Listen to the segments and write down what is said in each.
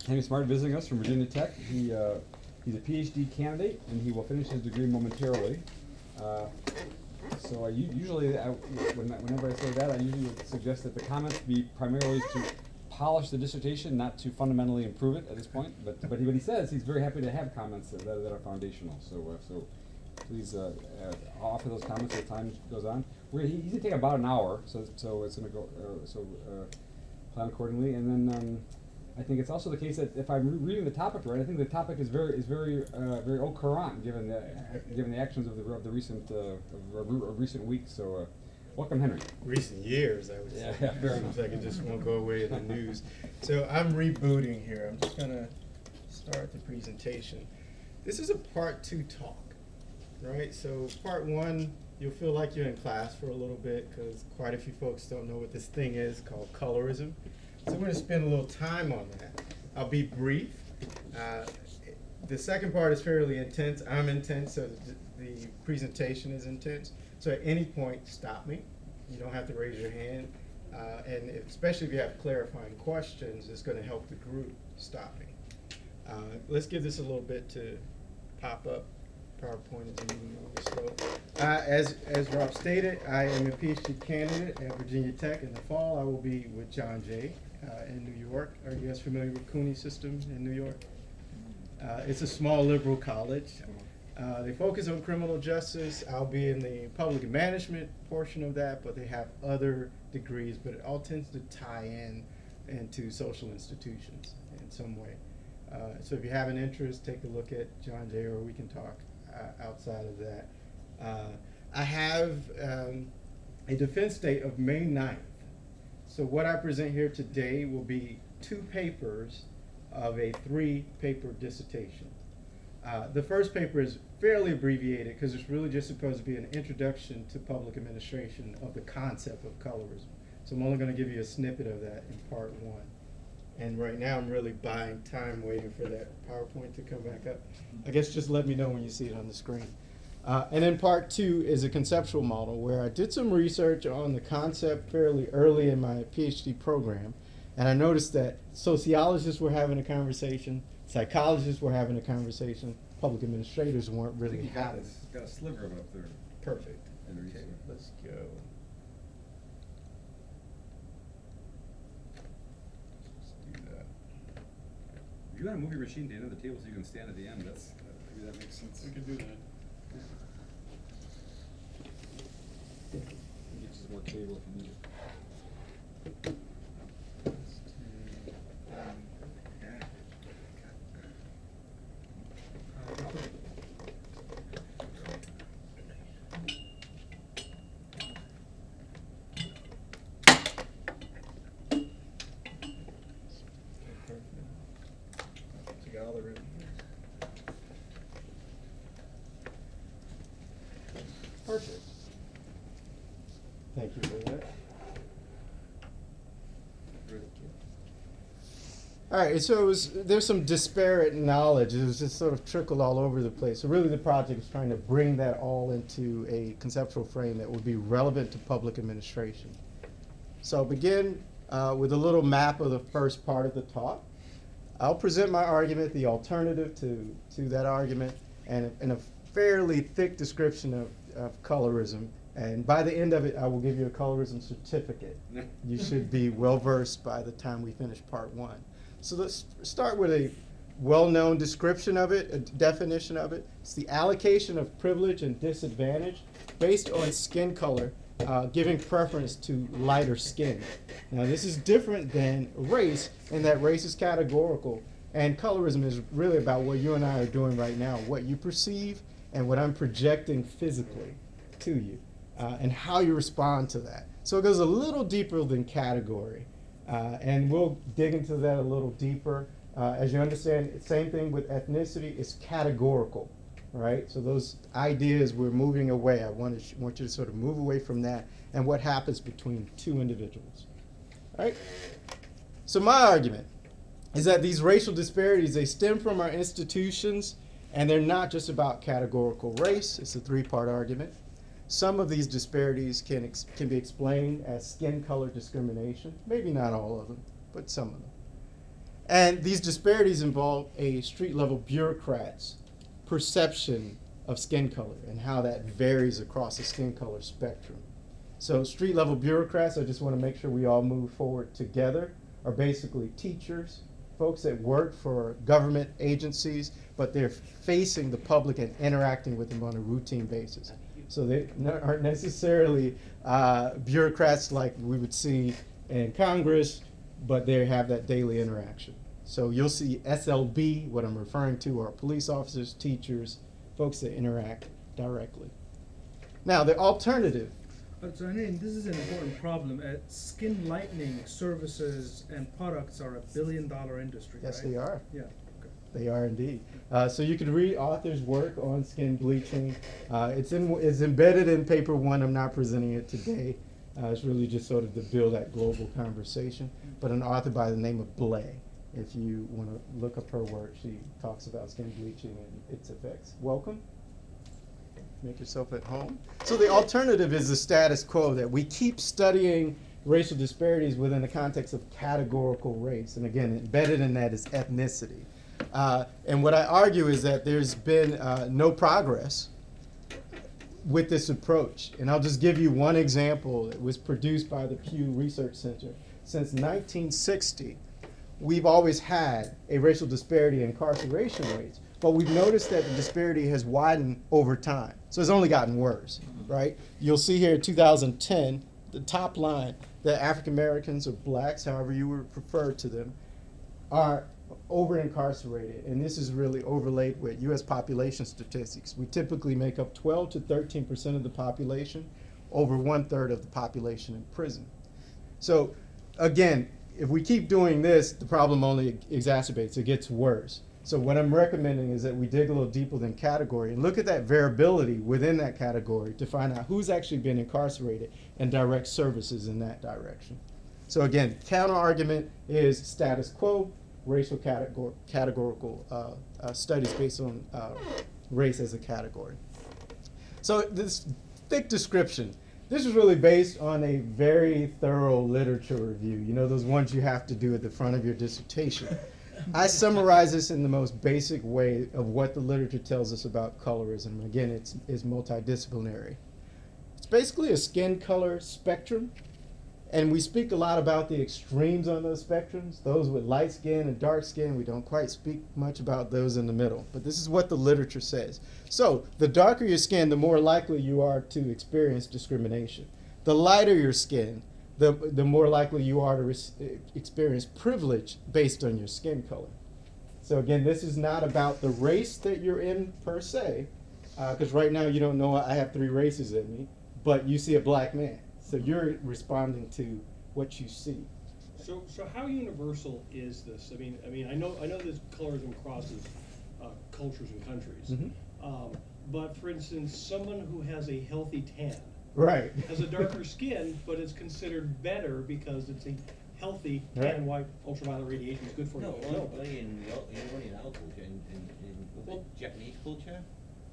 Henry Smart visiting us from Virginia Tech. He's a PhD candidate, and he will finish his degree momentarily. So whenever I say that, I usually would suggest that the comments be primarily to polish the dissertation, not to fundamentally improve it at this point. But he says he's very happy to have comments that are foundational. So please offer those comments as time goes on. He's going to take about an hour, so it's going to go. Plan accordingly, and then I think it's also the case that if I'm reading the topic right, I think the topic is very au courant given the actions of the recent weeks. So, welcome, Henry. Recent years, I would say. Yeah, fair enough. Seems like it just won't go away in the news. So I'm rebooting here. I'm just gonna start the presentation. This is a part 2 talk, right? So part 1, you'll feel like you're in class for a little bit because quite a few folks don't know what this thing is called colorism. So we're going to spend a little time on that. I'll be brief. The second part is fairly intense. I'm intense, so the presentation is intense. So at any point, stop me. You don't have to raise your hand. And especially if you have clarifying questions, it's going to help the group stop me. Let's give this a little bit to pop up. PowerPoint is moving over slow. As Rob stated, I am a PhD candidate at Virginia Tech. In the fall, I will be with John Jay in New York. Are you guys familiar with Cooney System in New York? It's a small liberal college. They focus on criminal justice. I'll be in the public management portion of that, but they have other degrees, but it all tends to tie into social institutions in some way. So if you have an interest, take a look at John Jay, or we can talk outside of that. I have a defense date of May 9th. So what I present here today will be 2 papers of a 3-paper dissertation. The first paper is fairly abbreviated because it's really just supposed to be an introduction to public administration of the concept of colorism. So I'm only going to give you a snippet of that in part 1. And right now I'm really buying time waiting for that PowerPoint to come back up. I guess just let me know when you see it on the screen. And then part 2 is a conceptual model where I did some research on the concept fairly early in my PhD program. And I noticed that sociologists were having a conversation, psychologists were having a conversation, public administrators weren't really having it. Got a sliver of it up there. Perfect. Okay, let's go. If you want to move your machine to the end of the table so you can stand at the end, maybe that makes sense. We can do that. Gives us more table if you need it. Perfect. Thank you for that. All right, so there's some disparate knowledge. It was just sort of trickled all over the place. So really the project is trying to bring that all into a conceptual frame that would be relevant to public administration. So I'll begin with a little map of the first part of the talk. I'll present my argument, the alternative to that argument, and a fairly thick description of colorism. And by the end of it, I will give you a colorism certificate. You should be well-versed by the time we finish part 1. So let's start with a well-known description of it, a definition of it. It's the allocation of privilege and disadvantage based on skin color, giving preference to lighter skin. Now this is different than race in that race is categorical, and colorism is really about what you and I are doing right now, what you perceive and what I'm projecting physically to you, and how you respond to that. So it goes a little deeper than category, and we'll dig into that a little deeper. As you understand, same thing with ethnicity, it's categorical, right? So those ideas, we're moving away. I want you to sort of move away from that and what happens between 2 individuals, right? So my argument is that these racial disparities, they stem from our institutions, and they're not just about categorical race. It's a 3-part argument. Some of these disparities can be explained as skin color discrimination. Maybe not all of them, but some of them. And these disparities involve a street-level bureaucrat's perception of skin color and how that varies across the skin color spectrum. So street-level bureaucrats, I just want to make sure we all move forward together, are basically teachers, folks that work for government agencies, but they're facing the public and interacting with them on a routine basis. So they aren't necessarily bureaucrats like we would see in Congress, but they have that daily interaction. So you'll see SLB, what I'm referring to are police officers, teachers, folks that interact directly. Now the alternative. So Hanin, this is an important problem. Skin lightening services and products are $1 billion industry, Yes, right? they are. Yeah. Okay. They are indeed. So you can read authors' work on skin bleaching. It's embedded in paper one. I'm not presenting it today. It's really just sort of to build that global conversation. But an author by the name of Blay, if you want to look up her work, she talks about skin bleaching and its effects. Welcome. Make yourself at home. So the alternative is the status quo, that we keep studying racial disparities within the context of categorical race. And again, embedded in that is ethnicity. And what I argue is that there's been no progress with this approach. And I'll just give you one example. It was produced by the Pew Research Center. Since 1960, we've always had a racial disparity in incarceration rates, but we've noticed that the disparity has widened over time. So it's only gotten worse, right? You'll see here in 2010, the top line, that African Americans or blacks, however you would refer to them, are over-incarcerated. And this is really overlaid with US population statistics. We typically make up 12 to 13% of the population, over 1/3 of the population in prison. So again, if we keep doing this, the problem only exacerbates, it gets worse. So what I'm recommending is that we dig a little deeper than category and look at that variability within that category to find out who's actually been incarcerated and direct services in that direction. So again, counter argument is status quo, racial categorical studies based on race as a category. So this thick description, this is really based on a very thorough literature review. You know, those ones you have to do at the front of your dissertation. I summarize this in the most basic way of what the literature tells us about colorism. Again, it's multidisciplinary. It's basically a skin color spectrum, and we speak a lot about the extremes on those spectrums. Those with light skin and dark skin, we don't quite speak much about those in the middle, but this is what the literature says. So the darker your skin, the more likely you are to experience discrimination. The lighter your skin, the more likely you are to experience privilege based on your skin color. So again, this is not about the race that you're in per se, because right now you don't know I have 3 races in me, but you see a black man. So you're responding to what you see. So how universal is this? I mean, I know this colorism crosses cultures and countries. Mm-hmm. But for instance, someone who has a healthy tan, Right. has a darker skin, but is considered better because it's a healthy tan. Right. Why ultraviolet radiation is good for you? No, only in our culture, in Japanese culture.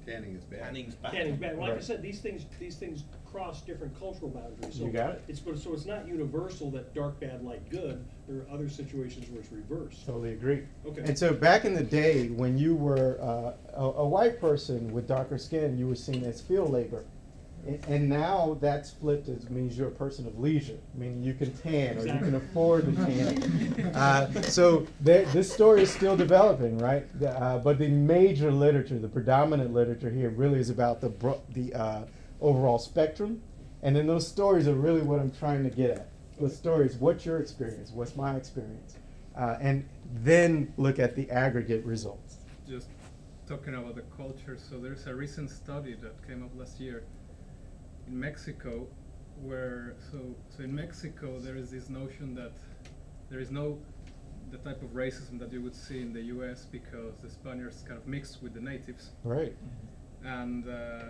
Tanning is bad. Tanning's bad. Tanning's bad. Like I Right. said, these things cross different cultural boundaries. So You got it. So it's not universal that dark bad, light good. There are other situations where it's reversed. Totally agree. Okay. And so back in the day, when you were a white person with darker skin, you were seen as field labor. And now that's flipped. It means you're a person of leisure, meaning you can tan or you can afford to tan. So this story is still developing, right? But the major literature, the predominant literature here, really is about the overall spectrum. And then those stories are really what I'm trying to get at. Those stories, what's your experience? What's my experience? And then look at the aggregate results. Just talking about the culture, so there's a recent study that came up last year in Mexico, where so in Mexico there is this notion that there is no the type of racism that you would see in the U.S. because the Spaniards kind of mixed with the natives, Right. and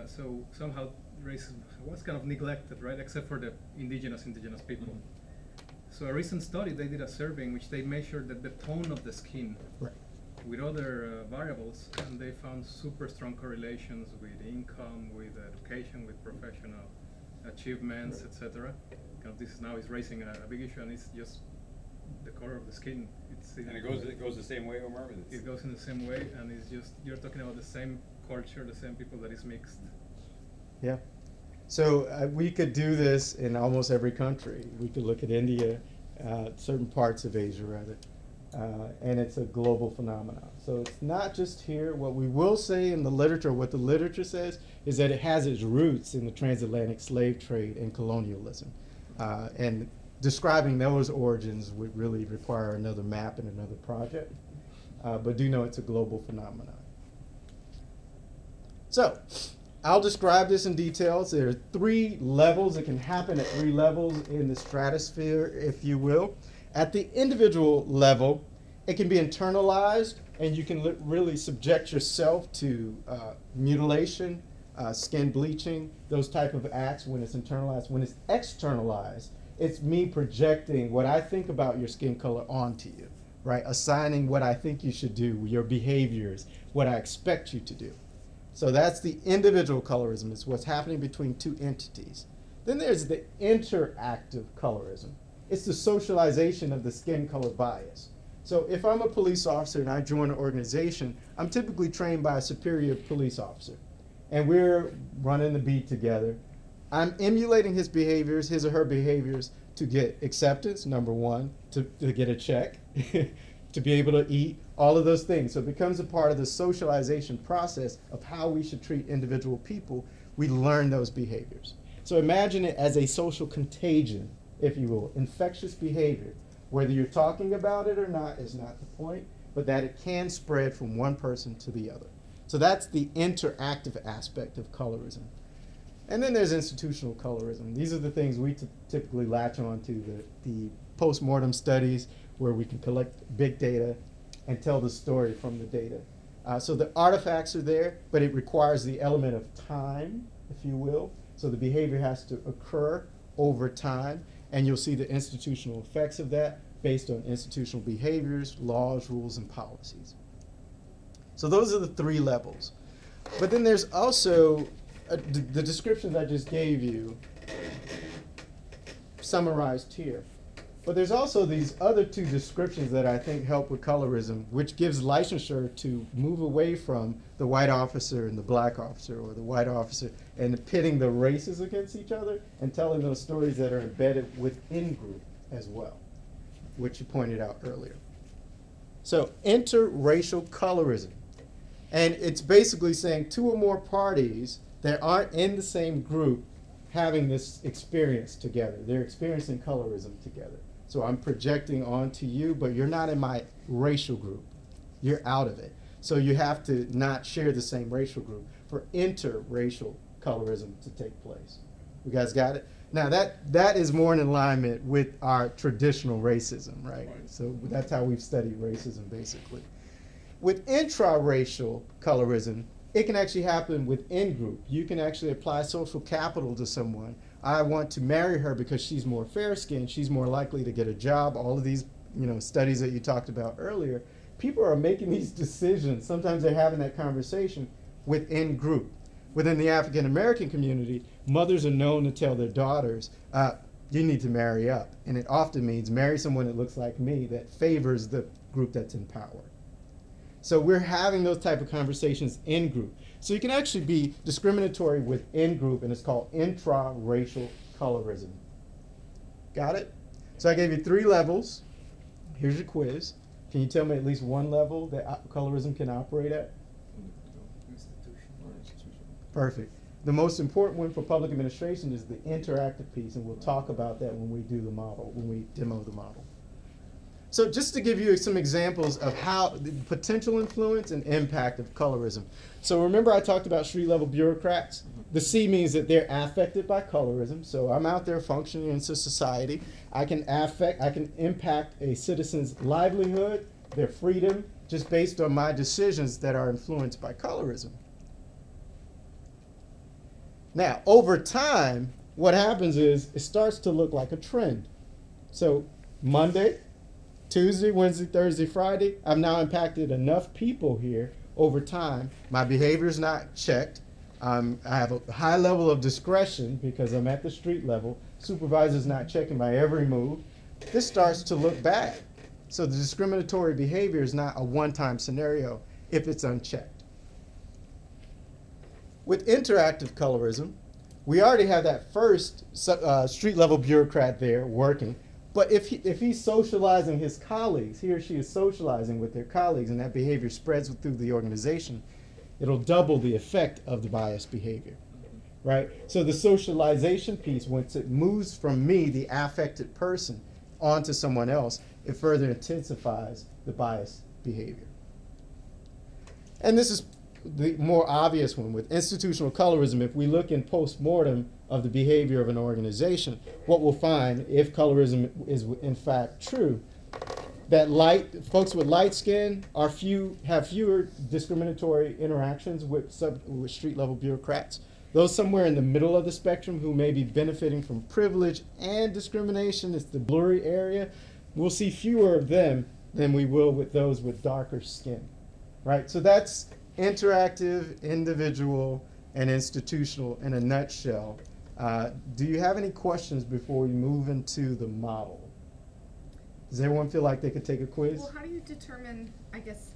so somehow racism was kind of neglected, right, except for the indigenous people. So a recent study, they did a survey in which they measured the tone of the skin Right. with other variables, and they found super strong correlations with income, with education, with professional achievements, Right. etc. Kind of this is now is raising a big issue, and it's just the color of the skin. And it goes the same way, Omar? It goes in the same way, and it's just, you're talking about the same culture, the same people that is mixed. Yeah. So we could do this in almost every country. We could look at India, certain parts of Asia rather, and it's a global phenomenon. So it's not just here. What we will say in the literature, what the literature says, is that it has its roots in the transatlantic slave trade and colonialism. And describing those origins would really require another map and another project. But do know it's a global phenomenon. So, I'll describe this in details. There are 3 levels. It can happen at 3 levels in the stratosphere, if you will. At the individual level, it can be internalized, and you can really subject yourself to mutilation, skin bleaching, those type of acts when it's internalized. When it's externalized, it's me projecting what I think about your skin color onto you, right? Assigning what I think you should do, your behaviors, what I expect you to do. So that's the individual colorism. It's what's happening between 2 entities. Then there's the interactive colorism. It's the socialization of the skin color bias. So if I'm a police officer and I join an organization, I'm typically trained by a superior police officer. And we're running the beat together. I'm emulating his behaviors, his or her behaviors, to get acceptance, number 1, to get a check, to be able to eat, all of those things. So it becomes a part of the socialization process of how we should treat individual people. We learn those behaviors. So imagine it as a social contagion, if you will, infectious behavior. Whether you're talking about it or not is not the point, but that it can spread from one person to the other. So that's the interactive aspect of colorism. And then there's institutional colorism. These are the things we typically latch on to, the post-mortem studies where we can collect big data and tell the story from the data. So the artifacts are there, but it requires the element of time, if you will. So the behavior has to occur over time, and you'll see the institutional effects of that based on institutional behaviors, laws, rules, and policies. So those are the 3 levels. But then there's also the descriptions I just gave you summarized here. But there's also these other 2 descriptions that I think help with colorism, which gives licensure to move away from the white officer and the black officer, or the white officer and pitting the races against each other, and telling those stories that are embedded within group as well, which you pointed out earlier. So interracial colorism. And it's basically saying 2 or more parties that aren't in the same group having this experience together. They're experiencing colorism together. So I'm projecting onto you, but you're not in my racial group. You're out of it. So you have to not share the same racial group for interracial colorism to take place. You guys got it? Now that is more in alignment with our traditional racism, right? So that's how we've studied racism basically. With intraracial colorism, it can actually happen within group. You can actually apply social capital to someone. I want to marry her because she's more fair-skinned, she's more likely to get a job. All of these, studies that you talked about earlier. People are making these decisions. Sometimes they're having that conversation within group. Within the African American community, mothers are known to tell their daughters, you need to marry up. And it often means marry someone that looks like me, that favors the group that's in power. So we're having those type of conversations in group. So you can actually be discriminatory within group, and it's called intraracial colorism. Got it? So I gave you 3 levels. Here's your quiz. Can you tell me at least one level that colorism can operate at? Perfect. The most important one for public administration is the interactive piece, and we'll talk about that when we do the model, when we demo the model. So just to give you some examples of how the potential influence and impact of colorism. So remember I talked about street-level bureaucrats? The C means that they're affected by colorism. So I'm out there functioning in society. I can impact a citizen's livelihood, their freedom, just based on my decisions that are influenced by colorism. Now, over time, what happens is it starts to look like a trend. So Monday, Tuesday, Wednesday, Thursday, Friday, I've now impacted enough people here over time. My behavior is not checked. I have a high level of discretion because I'm at the street level. Supervisor's not checking my every move. this starts to look bad. So the discriminatory behavior is not a one-time scenario if it's unchecked. With interactive colorism, we already have that first street-level bureaucrat there working. But if he's socializing his colleagues, he or she is socializing with their colleagues, and that behavior spreads through the organization, it'll double the effect of the biased behavior, right? So the socialization piece, once it moves from me, the affected person, onto someone else, it further intensifies the biased behavior. And this is the more obvious one with institutional colorism. If we look in post-mortem of the behavior of an organization, what we'll find, if colorism is in fact true, that folks with light skin have fewer discriminatory interactions with street-level bureaucrats. Those somewhere in the middle of the spectrum who may be benefiting from privilege and discrimination, it's the blurry area, we'll see fewer of them than we will with those with darker skin, right? So that's interactive, individual, and institutional in a nutshell. Do you have any questions before we move into the model? Does everyone feel like they could take a quiz? Well, how do you determine, I guess,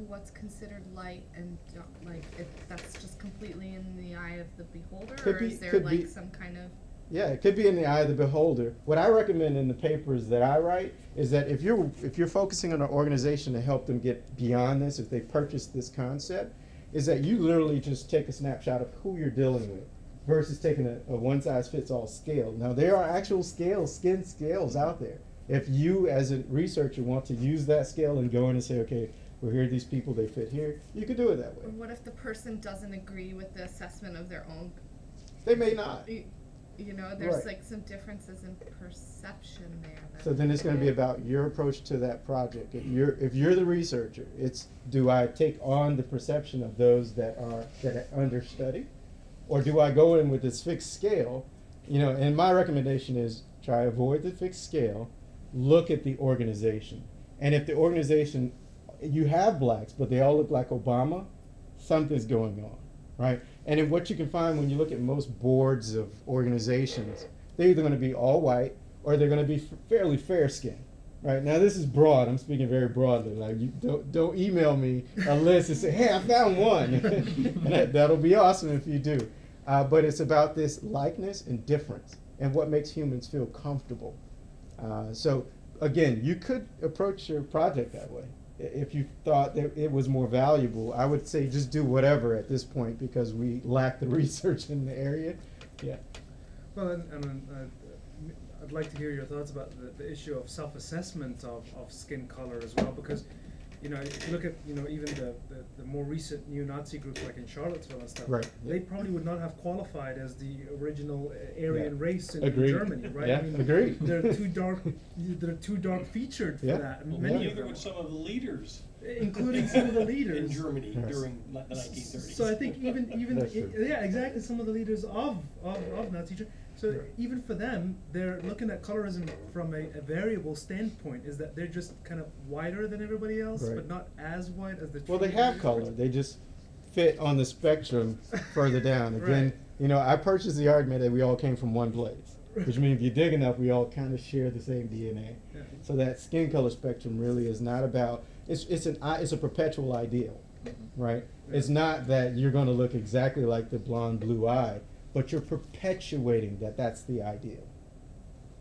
what's considered light and like if that's just completely in the eye of the beholder, or is there like some kind of? Yeah, it could be in the eye of the beholder. What I recommend in the papers that I write is that if you're focusing on an organization to help them get beyond this, if they purchase this concept, is that you literally just take a snapshot of who you're dealing with versus taking a one-size-fits-all scale. Now, there are actual scales, skin scales out there. If you, as a researcher, want to use that scale and go in and say, okay, well, here are these people, they fit here, you could do it that way. Or what if the person doesn't agree with the assessment of their own? They may not. You know, there's Right. like some differences in perception there. So then it's going to be about your approach to that project. If you're the researcher, it's do I take on the perception of those that are understudied, or do I go in with this fixed scale? You know, and my recommendation is try to avoid the fixed scale. Look at the organization, and if the organization, you have blacks, but they all look like Obama, something's going on, right? And then what you can find when you look at most boards of organizations, they're either going to be all white or they're going to be fairly fair skinned, right? Now this is broad. I'm speaking very broadly. Like you don't email me a list and say, hey, I found one. And that'll be awesome if you do. But it's about this likeness and difference and what makes humans feel comfortable. So again, you could approach your project that way. If you thought that it was more valuable, I would say just do whatever at this point because we lack the research in the area. Yeah. Well, and I'd like to hear your thoughts about the issue of self-assessment of skin color as well, because, you know, if you look at, you know, even the more recent neo-Nazi groups like in Charlottesville and stuff, Right. they probably would not have qualified as the original Aryan race in Agreed. Germany, right? Yeah, I mean, agreed. They're too dark featured for Yeah. that. Well, Many of neither them, would some of the leaders including some of the in leaders. Germany Yes. during the 1930s. So I think even That's true. yeah, exactly, some of the leaders of Nazi Germany. So Right. even for them, they're looking at colorism from a variable standpoint. Is that they're just kind of whiter than everybody else, Right. but not as white as the. Well, they true have leaders. color. They just fit on the spectrum further down. Again, Right. you know, I purchased the argument that we all came from one place, which means if you dig enough, we all kind of share the same DNA. Yeah. So that skin color spectrum really is not about. It's a perpetual ideal, right? Yeah. It's not that you're going to look exactly like the blonde blue eye, but you're perpetuating that that's the ideal,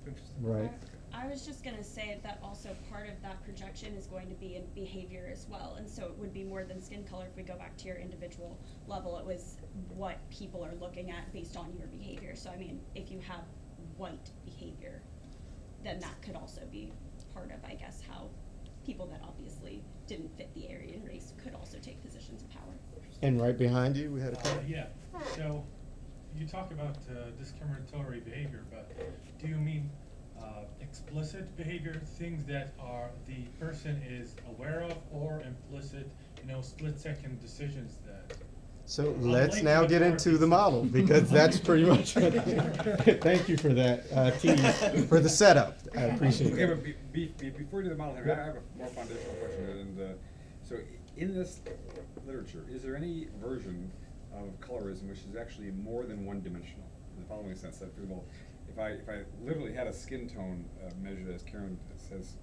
Interesting. right? I was just going to say that also part of that projection is going to be in behavior as well. And so it would be more than skin color if we go back to your individual level. It was what people are looking at based on your behavior. So, I mean, if you have white behavior, then that could also be part of, I guess, how people that obviously didn't fit the Aryan race could also take positions of power. And right behind you, we had a couple. Yeah, so you talk about discriminatory behavior, but do you mean explicit behavior, things that are the person is aware of, or implicit, you know, split-second decisions that? So Unlike let's now the get into the authorities. model because that's pretty much. Thank you for that tease for the setup. I appreciate Okay, it. but before you do the model, I have a more foundational question. And so, in this literature, is there any version of colorism which is actually more than one-dimensional? In the following sense, that, first of all, if I literally had a skin tone measured, as Karen says,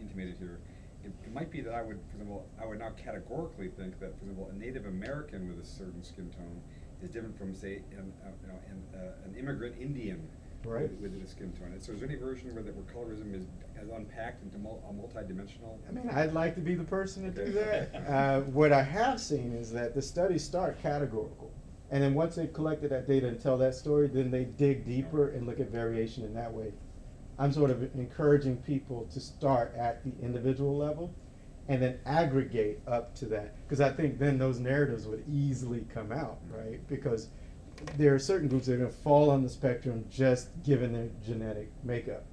intimated here, it might be that I would, for example, I would now categorically think that, for example, a Native American with a certain skin tone is different from, say, an immigrant Indian Right. with a skin tone. So is there any version where colorism is as unpacked into a multi-dimensional? I mean, I'd like to be the person to do that. What I have seen is that the studies start categorical. And then once they've collected that data and tell that story, then they dig deeper and look at variation in that way. I'm sort of encouraging people to start at the individual level and then aggregate up to that. Because I think then those narratives would easily come out, right? Because there are certain groups that are going to fall on the spectrum just given their genetic makeup,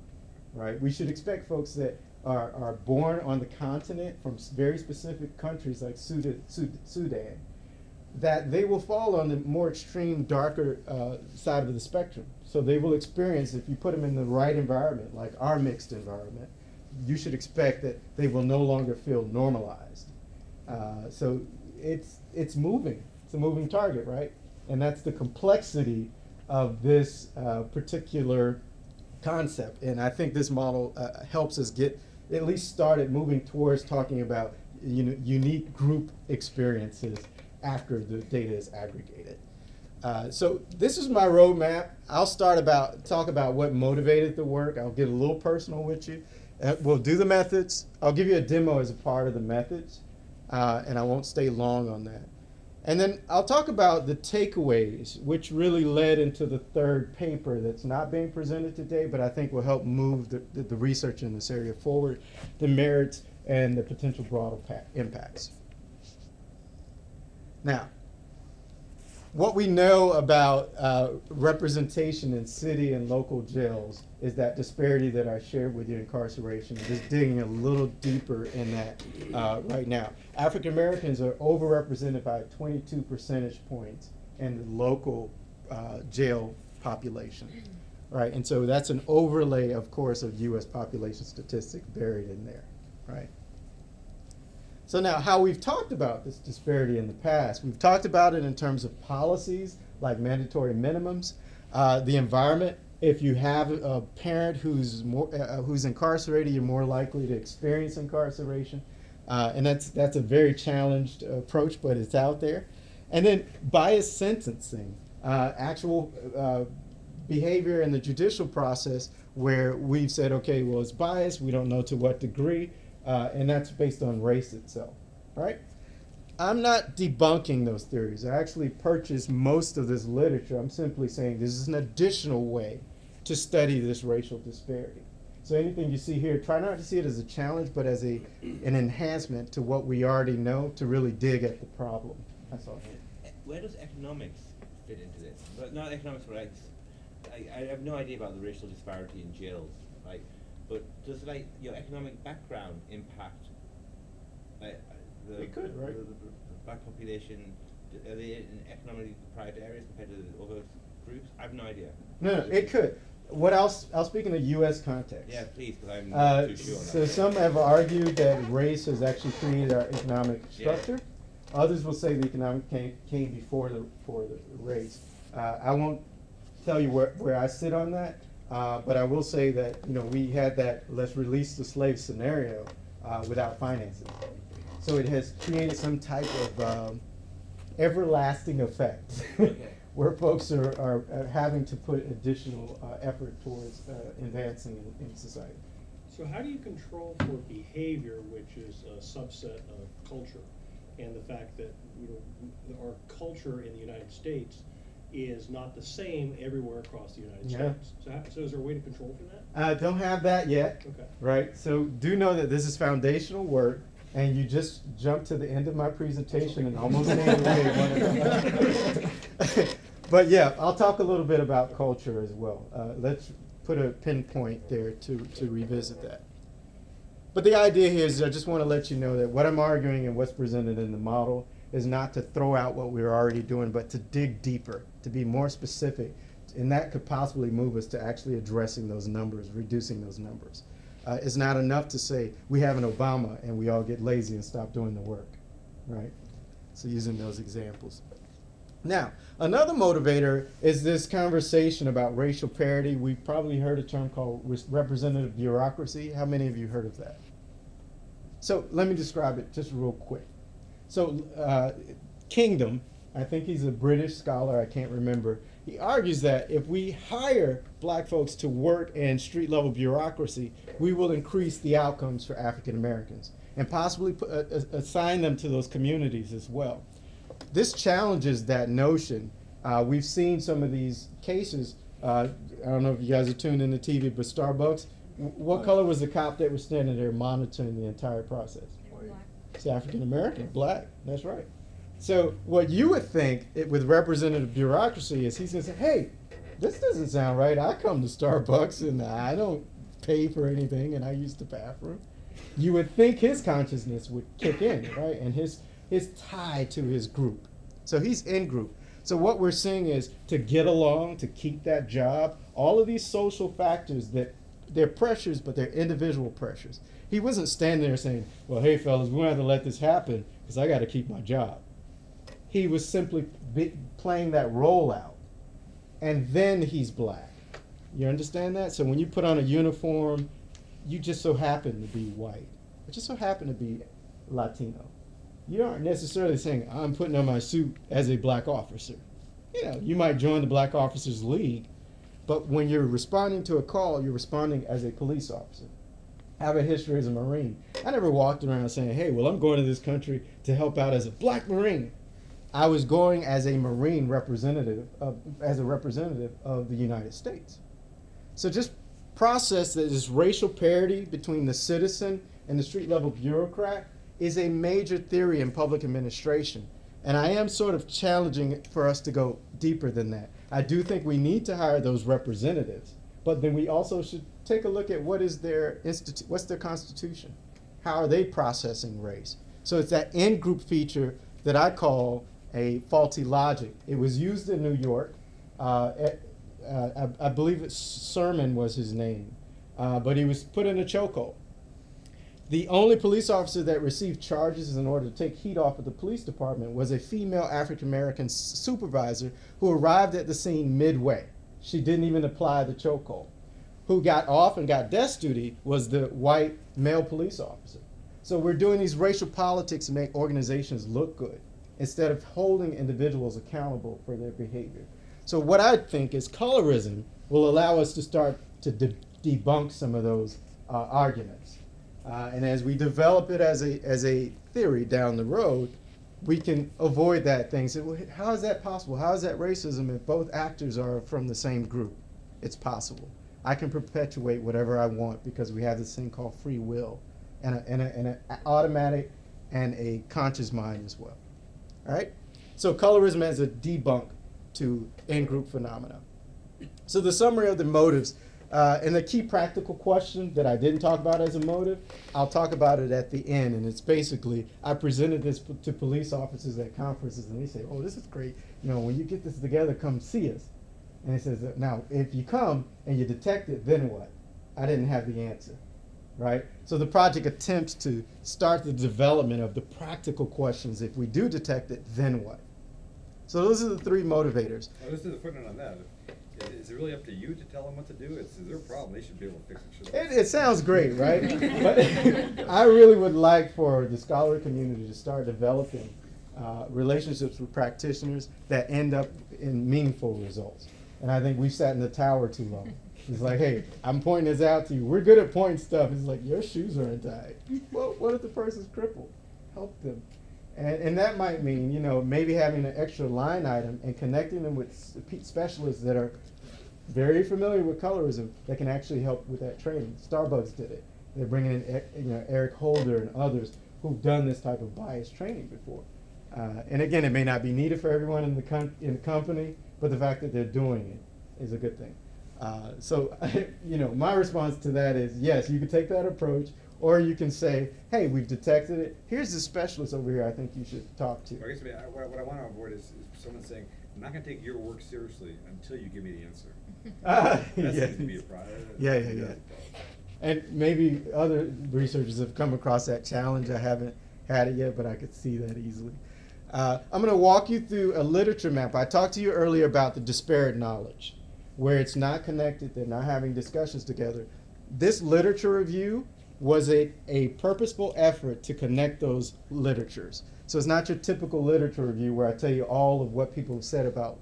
right? We should expect folks that are born on the continent from very specific countries like Sudan, that they will fall on the more extreme, darker side of the spectrum. So they will experience, if you put them in the right environment, like our mixed environment, you should expect that they will no longer feel normalized. So it's moving. It's a moving target, right? And that's the complexity of this particular concept. And I think this model helps us get at least started moving towards talking about unique group experiences after the data is aggregated. So this is my roadmap. I'll talk about what motivated the work. I'll get a little personal with you. We'll do the methods. I'll give you a demo as a part of the methods, and I won't stay long on that. And then I'll talk about the takeaways, which really led into the third paper that's not being presented today, but I think will help move the research in this area forward, the merits and the potential broader impacts. Now, what we know about representation in city and local jails is that disparity that I shared with you, incarceration. Just digging a little deeper in that right now. African Americans are overrepresented by 22 percentage points in the local jail population, right? And so that's an overlay, of course, of U.S. population statistics buried in there, right? So now, how we've talked about this disparity in the past, we've talked about it in terms of policies like mandatory minimums, the environment. If you have a parent who's incarcerated, you're more likely to experience incarceration, and that's a very challenged approach, but it's out there. And then biased sentencing, actual behavior in the judicial process where we've said, okay, well, it's biased. We don't know to what degree. And that's based on race itself, right? I'm not debunking those theories. I actually purchased most of this literature. I'm simply saying this is an additional way to study this racial disparity. So anything you see here, try not to see it as a challenge, but as an enhancement to what we already know to really dig at the problem. That's all. Where does economics fit into this? But not economics for rights. I have no idea about the racial disparity in jails, right? But does your economic background impact It could, right? the black population? Are they in economically deprived areas compared to the other groups? I have no idea. No, it could. What else? I'll speak in the U.S. context. Yeah, please, because I'm not too sure on So that. some have argued that race has actually created our economic structure. Yeah. Others will say the economic came before the race. I won't tell you where I sit on that. But I will say that we had that let's release the slave scenario without financing. So it has created some type of everlasting effect where folks are having to put additional effort towards advancing in society. So how do you control for behavior, which is a subset of culture, and the fact that our culture in the United States is not the same everywhere across the United States. So is there a way to control for that? Don't have that yet. Okay. Right. So do know that this is foundational work, and you just jumped to the end of my presentation and almost gave away one. But yeah, I'll talk a little bit about culture as well. Let's put a pinpoint there to revisit that. But the idea here is I just want to let you know that what I'm arguing and what's presented in the model is not to throw out what we're already doing, but to dig deeper, to be more specific. And that could possibly move us to actually addressing those numbers, reducing those numbers. It's not enough to say we have an Obama and we all get lazy and stop doing the work, right? So using those examples. Now, another motivator is this conversation about racial parity. We've probably heard a term called representative bureaucracy. How many of you heard of that? So let me describe it just real quick. So Kingdom, I think he's a British scholar, I can't remember. He argues that if we hire black folks to work in street level bureaucracy, we will increase the outcomes for African Americans and possibly assign them to those communities as well. This challenges that notion. We've seen some of these cases. I don't know if you guys are tuned into TV, but Starbucks, what color was the cop that was standing there monitoring the entire process? Black. It's African American, black, that's right. So what you would think with representative bureaucracy is he's going to say, hey, this doesn't sound right. I come to Starbucks and I don't pay for anything and I use the bathroom. You would think his consciousness would kick in, right? And his tie to his group. So he's in group. So what we're seeing is to get along, to keep that job, all of these social factors that they're pressures, but they're individual pressures. He wasn't standing there saying, well, hey, fellas, we're going to have to let this happen because I got to keep my job. He was simply playing that role out. And then he's black. You understand that? So when you put on a uniform, you just so happen to be white. Or just so happen to be Latino. You aren't necessarily saying, I'm putting on my suit as a black officer. You know, you might join the Black Officers League, but when you're responding to a call, you're responding as a police officer. I have a history as a Marine. I never walked around saying, hey, well, I'm going to this country to help out as a black Marine. I was going as a Marine representative, as a representative of the United States. So just process that this racial parity between the citizen and the street level bureaucrat is a major theory in public administration. And I am sort of challenging it for us to go deeper than that. I do think we need to hire those representatives, but then we also should take a look at what's their constitution? How are they processing race? So it's that in-group feature that I call a faulty logic. It was used in New York. I believe Sermon was his name, but he was put in a chokehold. The only police officer that received charges in order to take heat off of the police department was a female African-American supervisor who arrived at the scene midway. She didn't even apply the chokehold. Who got off and got desk duty was the white male police officer. So we're doing these racial politics to make organizations look good instead of holding individuals accountable for their behavior. So what I think is colorism will allow us to start to debunk some of those arguments. And as we develop it as a theory down the road, we can avoid that thing. Say, well, how is that possible? How is that racism if both actors are from the same group? It's possible. I can perpetuate whatever I want because we have this thing called free will and an automatic and a conscious mind as well. All right? So colorism as a debunk to in-group phenomena. So the summary of the motives, and the key practical question that I didn't talk about as a motive, I'll talk about it at the end. And it's basically, I presented this to police officers at conferences, and they say, oh, this is great. You know, when you get this together, come see us. And it says, now, if you come and you detect it, then what? I didn't have the answer, right? So the project attempts to start the development of the practical questions. If we do detect it, then what? So those are the three motivators. Well, this is a footnote on that. Is it really up to you to tell them what to do? It's their problem. They should be able to fix it. It sounds great, right? But I really would like for the scholarly community to start developing relationships with practitioners that end up in meaningful results. And I think we've sat in the tower too long. It's like, hey, I'm pointing this out to you. We're good at pointing stuff. It's like, your shoes are untied. Well, what if the person's crippled? Help them. And that might mean, you know, maybe having an extra line item and connecting them with specialists that are very familiar with colorism that can actually help with that training. Starbucks did it. They're bringing in, you know, Eric Holder and others who've done this type of bias training before. And again, it may not be needed for everyone in the company, but the fact that they're doing it is a good thing. So, you know, my response to that is, yes, you could take that approach, or you can say, hey, we've detected it. Here's the specialist over here I think you should talk to. I guess what I want to avoid is someone saying, I'm not going to take your work seriously until you give me the answer. That seems to be a problem. Yeah. And maybe other researchers have come across that challenge. I haven't had it yet, but I could see that easily. I'm going to walk you through a literature map. I talked to you earlier about the disparate knowledge, where it's not connected, they're not having discussions together. This literature review was a purposeful effort to connect those literatures. So it's not your typical literature review where I tell you all of what people have said about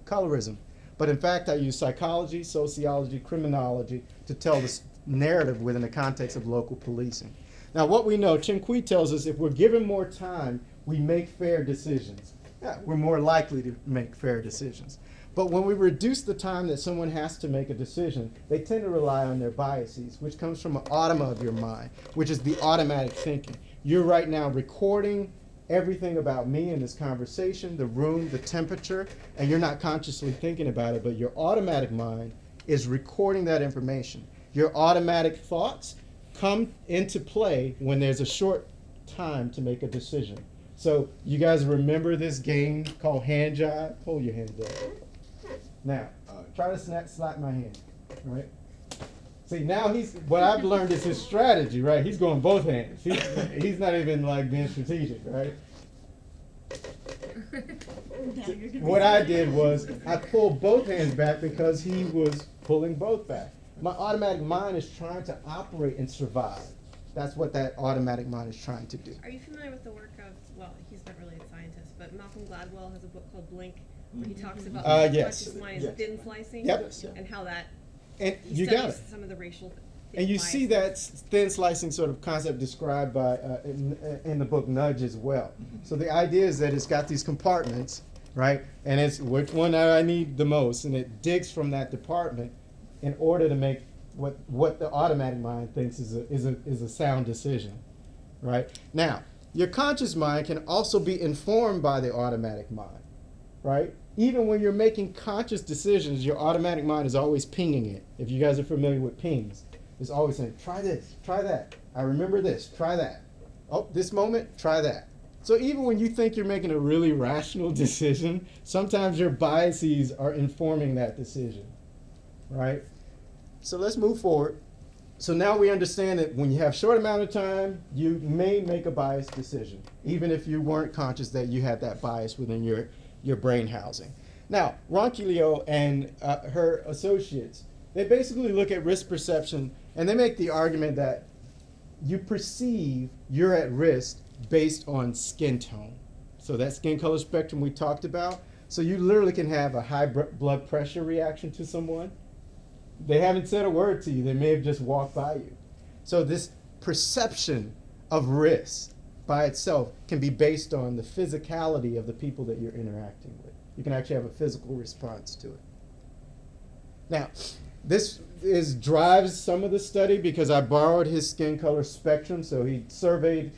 colorism. But in fact, I use psychology, sociology, criminology to tell this narrative within the context of local policing. Now, what we know, Chinqui tells us if we're given more time, we make fair decisions. Yeah, we're more likely to make fair decisions. But when we reduce the time that someone has to make a decision, they tend to rely on their biases, which comes from an automa of your mind, which is the automatic thinking. You're right now recording everything about me in this conversation, the room, the temperature, and you're not consciously thinking about it, but your automatic mind is recording that information. Your automatic thoughts come into play when there's a short time to make a decision. So you guys remember this game called hand jive? Hold your hands up. Now, try to slap my hand, right? See, now what I've learned is his strategy, right? He's going both hands. He's not even like being strategic, right? What I did was I pulled both hands back because he was pulling both back. My automatic mind is trying to operate and survive. That's what that automatic mind is trying to do. Are you familiar with the work of, well, he's not really a scientist, but Malcolm Gladwell has a book called Blink, where he talks about yes. conscious mind and thin slicing, Yep. and how that And he you got studies it. some of the racial And you see that thin slicing sort of concept described by in the book Nudge as well. So the idea is that it's got these compartments, right? And it's which one I need the most, and it digs from that department in order to make what the automatic mind thinks is a sound decision, right? Now, your conscious mind can also be informed by the automatic mind, right? Even when you're making conscious decisions, your automatic mind is always pinging it. If you guys are familiar with pings, it's always saying, try this, try that. I remember this, try that. Oh, this moment, try that. So even when you think you're making a really rational decision, sometimes your biases are informing that decision, right? So let's move forward. So now we understand that when you have short amount of time, you may make a biased decision, even if you weren't conscious that you had that bias within your brain housing. Now, Ronquillo and her associates, they basically look at risk perception, and they make the argument that you perceive you're at risk based on skin tone. So that skin color spectrum we talked about. So you literally can have a high blood pressure reaction to someone. They haven't said a word to you. They may have just walked by you. So this perception of risk by itself can be based on the physicality of the people that you're interacting with. You can actually have a physical response to it. Now, this drives some of the study because I borrowed his skin color spectrum. So he surveyed,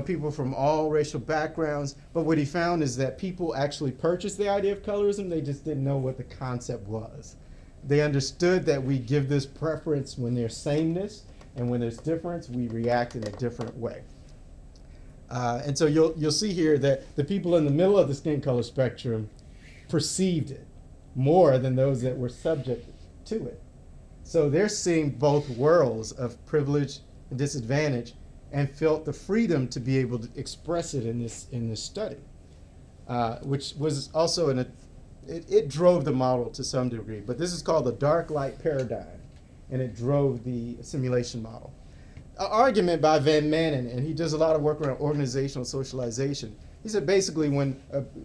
people from all racial backgrounds. But what he found is that people actually purchased the idea of colorism. They just didn't know what the concept was. They understood that we give this preference when there's sameness, and when there's difference, we react in a different way. And so you'll see here that the people in the middle of the skin color spectrum perceived it more than those that were subject to it. So they're seeing both worlds of privilege and disadvantage, and felt the freedom to be able to express it in this study, which was also it drove the model to some degree. But this is called the dark light paradigm, and it drove the simulation model. An argument by Van Manen, and he does a lot of work around organizational socialization. He said basically when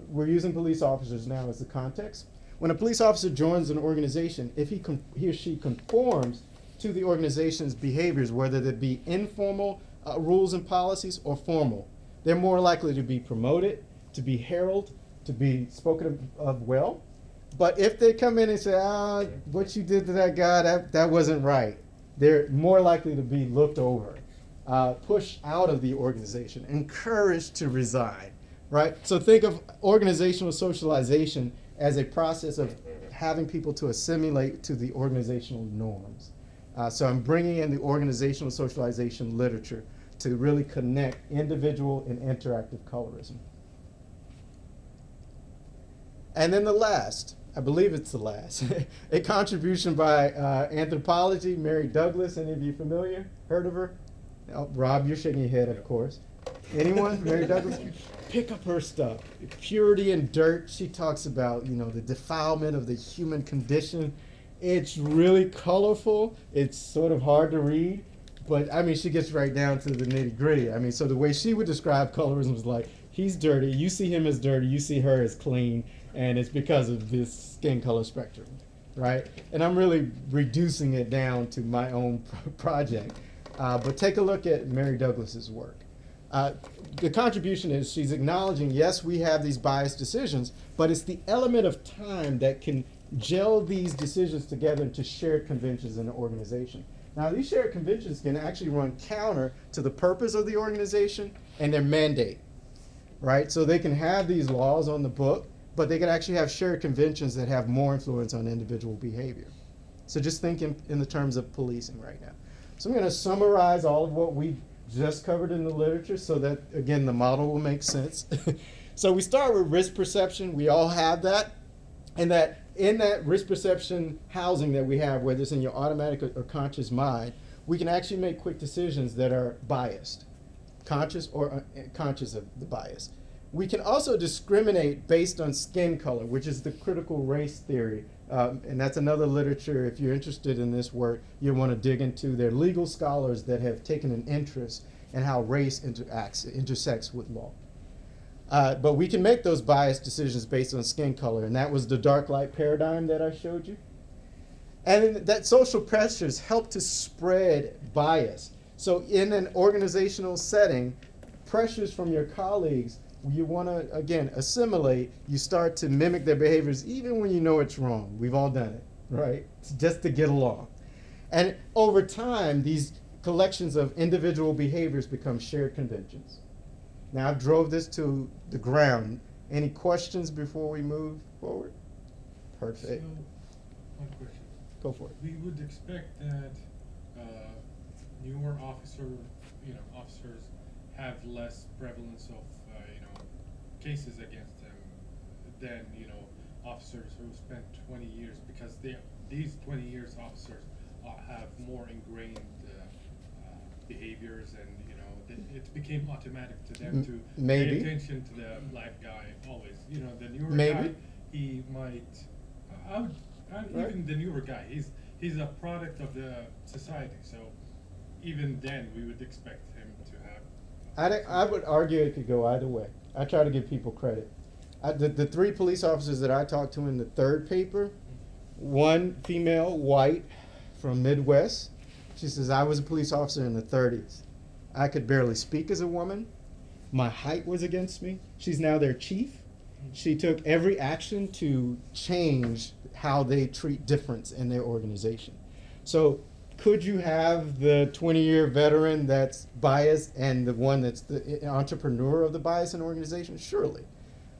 we're using police officers now as the context, when a police officer joins an organization, if he or she conforms to the organization's behaviors, whether they be informal rules and policies or formal, they're more likely to be promoted, to be heralded, to be spoken of well. But if they come in and say, what you did to that guy, that wasn't right, they're more likely to be looked over, pushed out of the organization, encouraged to resign, right? So think of organizational socialization as a process of having people to assimilate to the organizational norms. So I'm bringing in the organizational socialization literature to really connect individual and interactive colorism. And then the last, I believe it's the last, a contribution by anthropology, Mary Douglas. Any of you familiar? Heard of her? Oh, Rob, you're shaking your head, of course. Anyone? Mary Douglas? Pick up her stuff. Purity and Dirt, she talks about, the defilement of the human condition. It's really colorful. It's sort of hard to read. But, she gets right down to the nitty gritty. So the way she would describe colorism is like, he's dirty, you see him as dirty, you see her as clean, and it's because of this skin color spectrum, right? And I'm really reducing it down to my own project. But take a look at Mary Douglas's work. The contribution is she's acknowledging, yes, we have these biased decisions, but it's the element of time that can gel these decisions together into shared conventions in an organization. Now, these shared conventions can actually run counter to the purpose of the organization and their mandate, right? So they can have these laws on the book, but they can actually have shared conventions that have more influence on individual behavior. So just think in the terms of policing right now. So I'm going to summarize all of what we just covered in the literature so that, again, the model will make sense. So we start with risk perception. We all have that. And that in that risk perception housing that we have, whether it's in your automatic or conscious mind, we can actually make quick decisions that are biased, conscious or conscious of the bias. We can also discriminate based on skin color, which is the critical race theory. And that's another literature, if you're interested in this work, you want to dig into. They're legal scholars that have taken an interest in how race intersects with law. But we can make those biased decisions based on skin color, and that was the dark light paradigm that I showed you. And that social pressures help to spread bias. So in an organizational setting, pressures from your colleagues, you want to, again, assimilate, you start to mimic their behaviors even when you know it's wrong. We've all done it, right? It's just to get along. And over time, these collections of individual behaviors become shared conventions. Now, I've drove this to the ground. Any questions before we move forward? Perfect. So, one question. Go for it. We would expect that newer officers have less prevalence of cases against them than officers who spent 20 years, because these 20 years officers have more ingrained behaviors, and it became automatic to them to pay attention to the black guy always. The newer guy, he might even the newer guy, he's a product of the society, so even then we would expect him to have I would argue it could go either way. I try to give people credit. The three police officers that I talked to in the third paper, one female, white, from Midwest. She says, I was a police officer in the 30s. I could barely speak as a woman. My height was against me. She's now their chief. She took every action to change how they treat difference in their organization. So could you have the 20-year veteran that's biased and the one that's the entrepreneur of the bias in an organization? Surely.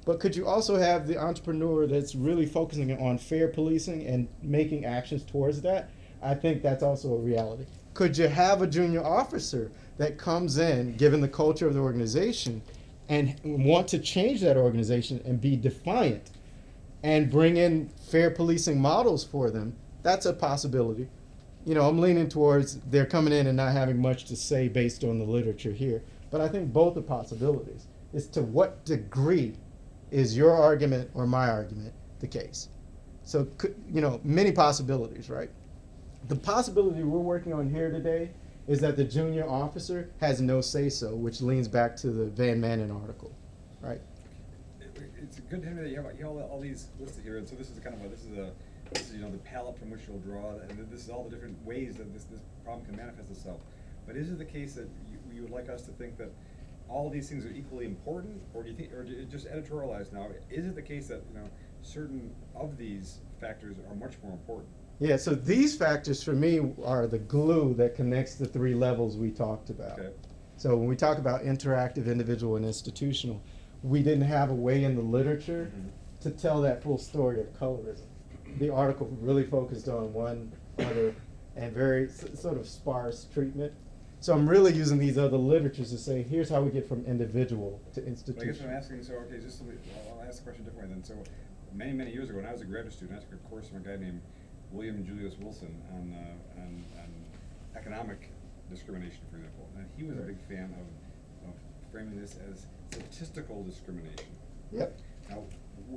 But could you also have the entrepreneur that's really focusing on fair policing and making actions towards that? I think that's also a reality. Could you have a junior officer that comes in, given the culture of the organization, and want to change that organization and be defiant and bring in fair policing models for them? That's a possibility. I'm leaning towards they're coming in and not having much to say based on the literature here. But I think both are possibilities. It's to what degree is your argument or my argument the case? So, many possibilities, right? The possibility we're working on here today is that the junior officer has no say-so, which leans back to the Van Manen article, right? It's good to have you have all these listed here, and so this is the palette from which you'll draw, and this is all the different ways that this problem can manifest itself. But is it the case that you would like us to think that all of these things are equally important, or do you think, or just editorialize now? Is it the case that certain of these factors are much more important? Yeah, so these factors for me are the glue that connects the three levels we talked about. Okay. So when we talk about interactive, individual, and institutional, we didn't have a way in the literature to tell that full story of colorism. The article really focused on one other and very sort of sparse treatment. So I'm really using these other literatures to say, here's how we get from individual to institutional. I guess what I'm asking, I'll ask the question differently then. So many years ago when I was a graduate student, I took a course from a guy named William Julius Wilson on economic discrimination, for example. And he was a big fan of framing this as statistical discrimination. Yep. Now,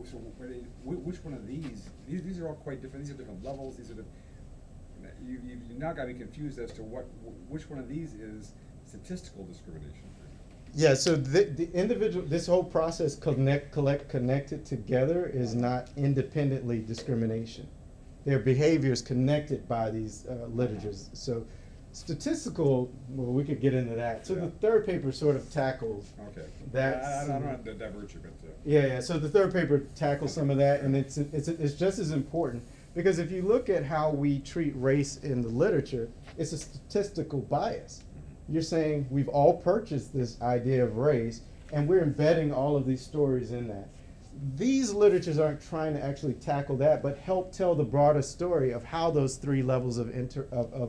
so which one of these are all quite different, these are different levels, these are you've now got me confused as to which one of these is statistical discrimination. Yeah, so the individual, this whole process connected together is not independently discrimination. Their behaviors connected by these literatures. So statistical, well, we could get into that. So the third paper sort of tackles that. I don't have to divert you, but. Yeah. So the third paper tackles some of that, and it's just as important, because if you look at how we treat race in the literature, it's a statistical bias. You're saying we've all purchased this idea of race, and we're embedding all of these stories in that. These literatures aren't trying to actually tackle that, but help tell the broader story of how those three levels of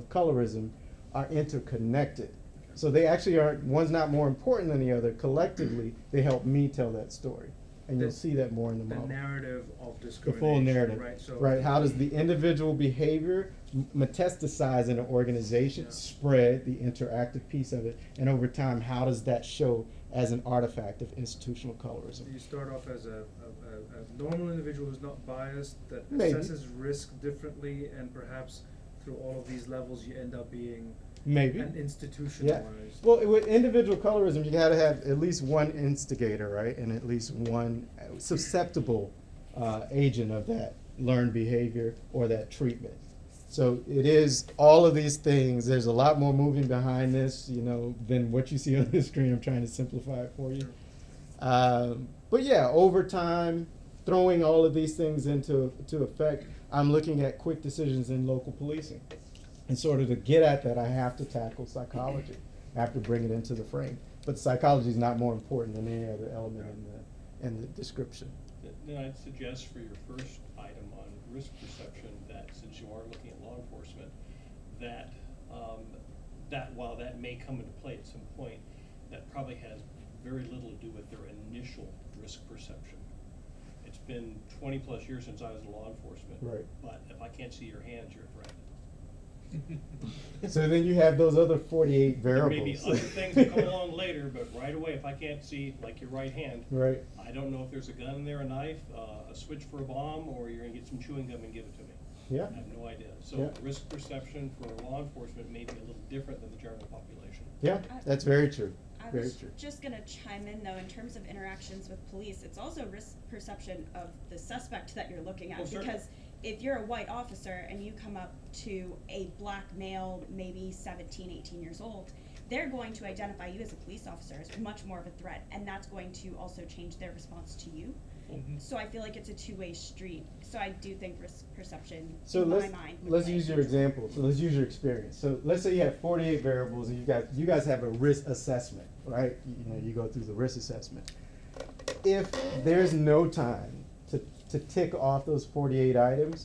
colorism are interconnected. So they actually aren't, one's not more important than the other. Collectively, they help me tell that story. And you'll see that more in the model. The narrative of The discrimination. full narrative, Right. So right? How does the individual behavior metastasize in an organization, spread the interactive piece of it, and over time, how does that show as an artifact of institutional colorism? You start off as a normal individual who's not biased, that Maybe. assesses risk differently, and perhaps through all of these levels you end up being Maybe. and Yeah. institutionalized. Well, with individual colorism, you got to have at least one instigator, right, and at least one susceptible agent of that learned behavior or that treatment. So it is all of these things. There's a lot more moving behind this, than what you see on the screen. I'm trying to simplify it for you. But yeah, over time, throwing all of these things into effect, I'm looking at quick decisions in local policing. And sort of to get at that, I have to tackle psychology. I have to bring it into the frame. But psychology is not more important than any other element in the description. Then I'd suggest for your first item on risk perception that, since you are looking at law enforcement, that while that may come into play at some point, that probably has very little to do with their initial risk perception. It's been 20 plus years since I was in law enforcement. Right. But if I can't see your hands, you're a threat. So then you have those other 48 variables. There may be other things that come along later, but right away, if I can't see, like your right hand, Right. I don't know if there's a gun in there, a knife, a switch for a bomb, or you're gonna get some chewing gum and give it to me. Yeah. I have no idea. So Yeah. risk perception for law enforcement may be a little different than the general population. Yeah, that's very true. I Very was true. just gonna chime in though, in terms of interactions with police, it's also risk perception of the suspect that you're looking at. Oh, certainly. Because if you're a white officer and you come up to a black male, maybe 17, 18 years old, they're going to identify you as a police officer as much more of a threat, and that's going to also change their response to you. Mm-hmm. So I feel like it's a two-way street. So I do think risk perception, So in my let's mind, would let's play a use your huge role. example. So let's use your experience. So let's say you have 48 variables, and you guys have a risk assessment, right? You go through the risk assessment. If there's no time to tick off those 48 items,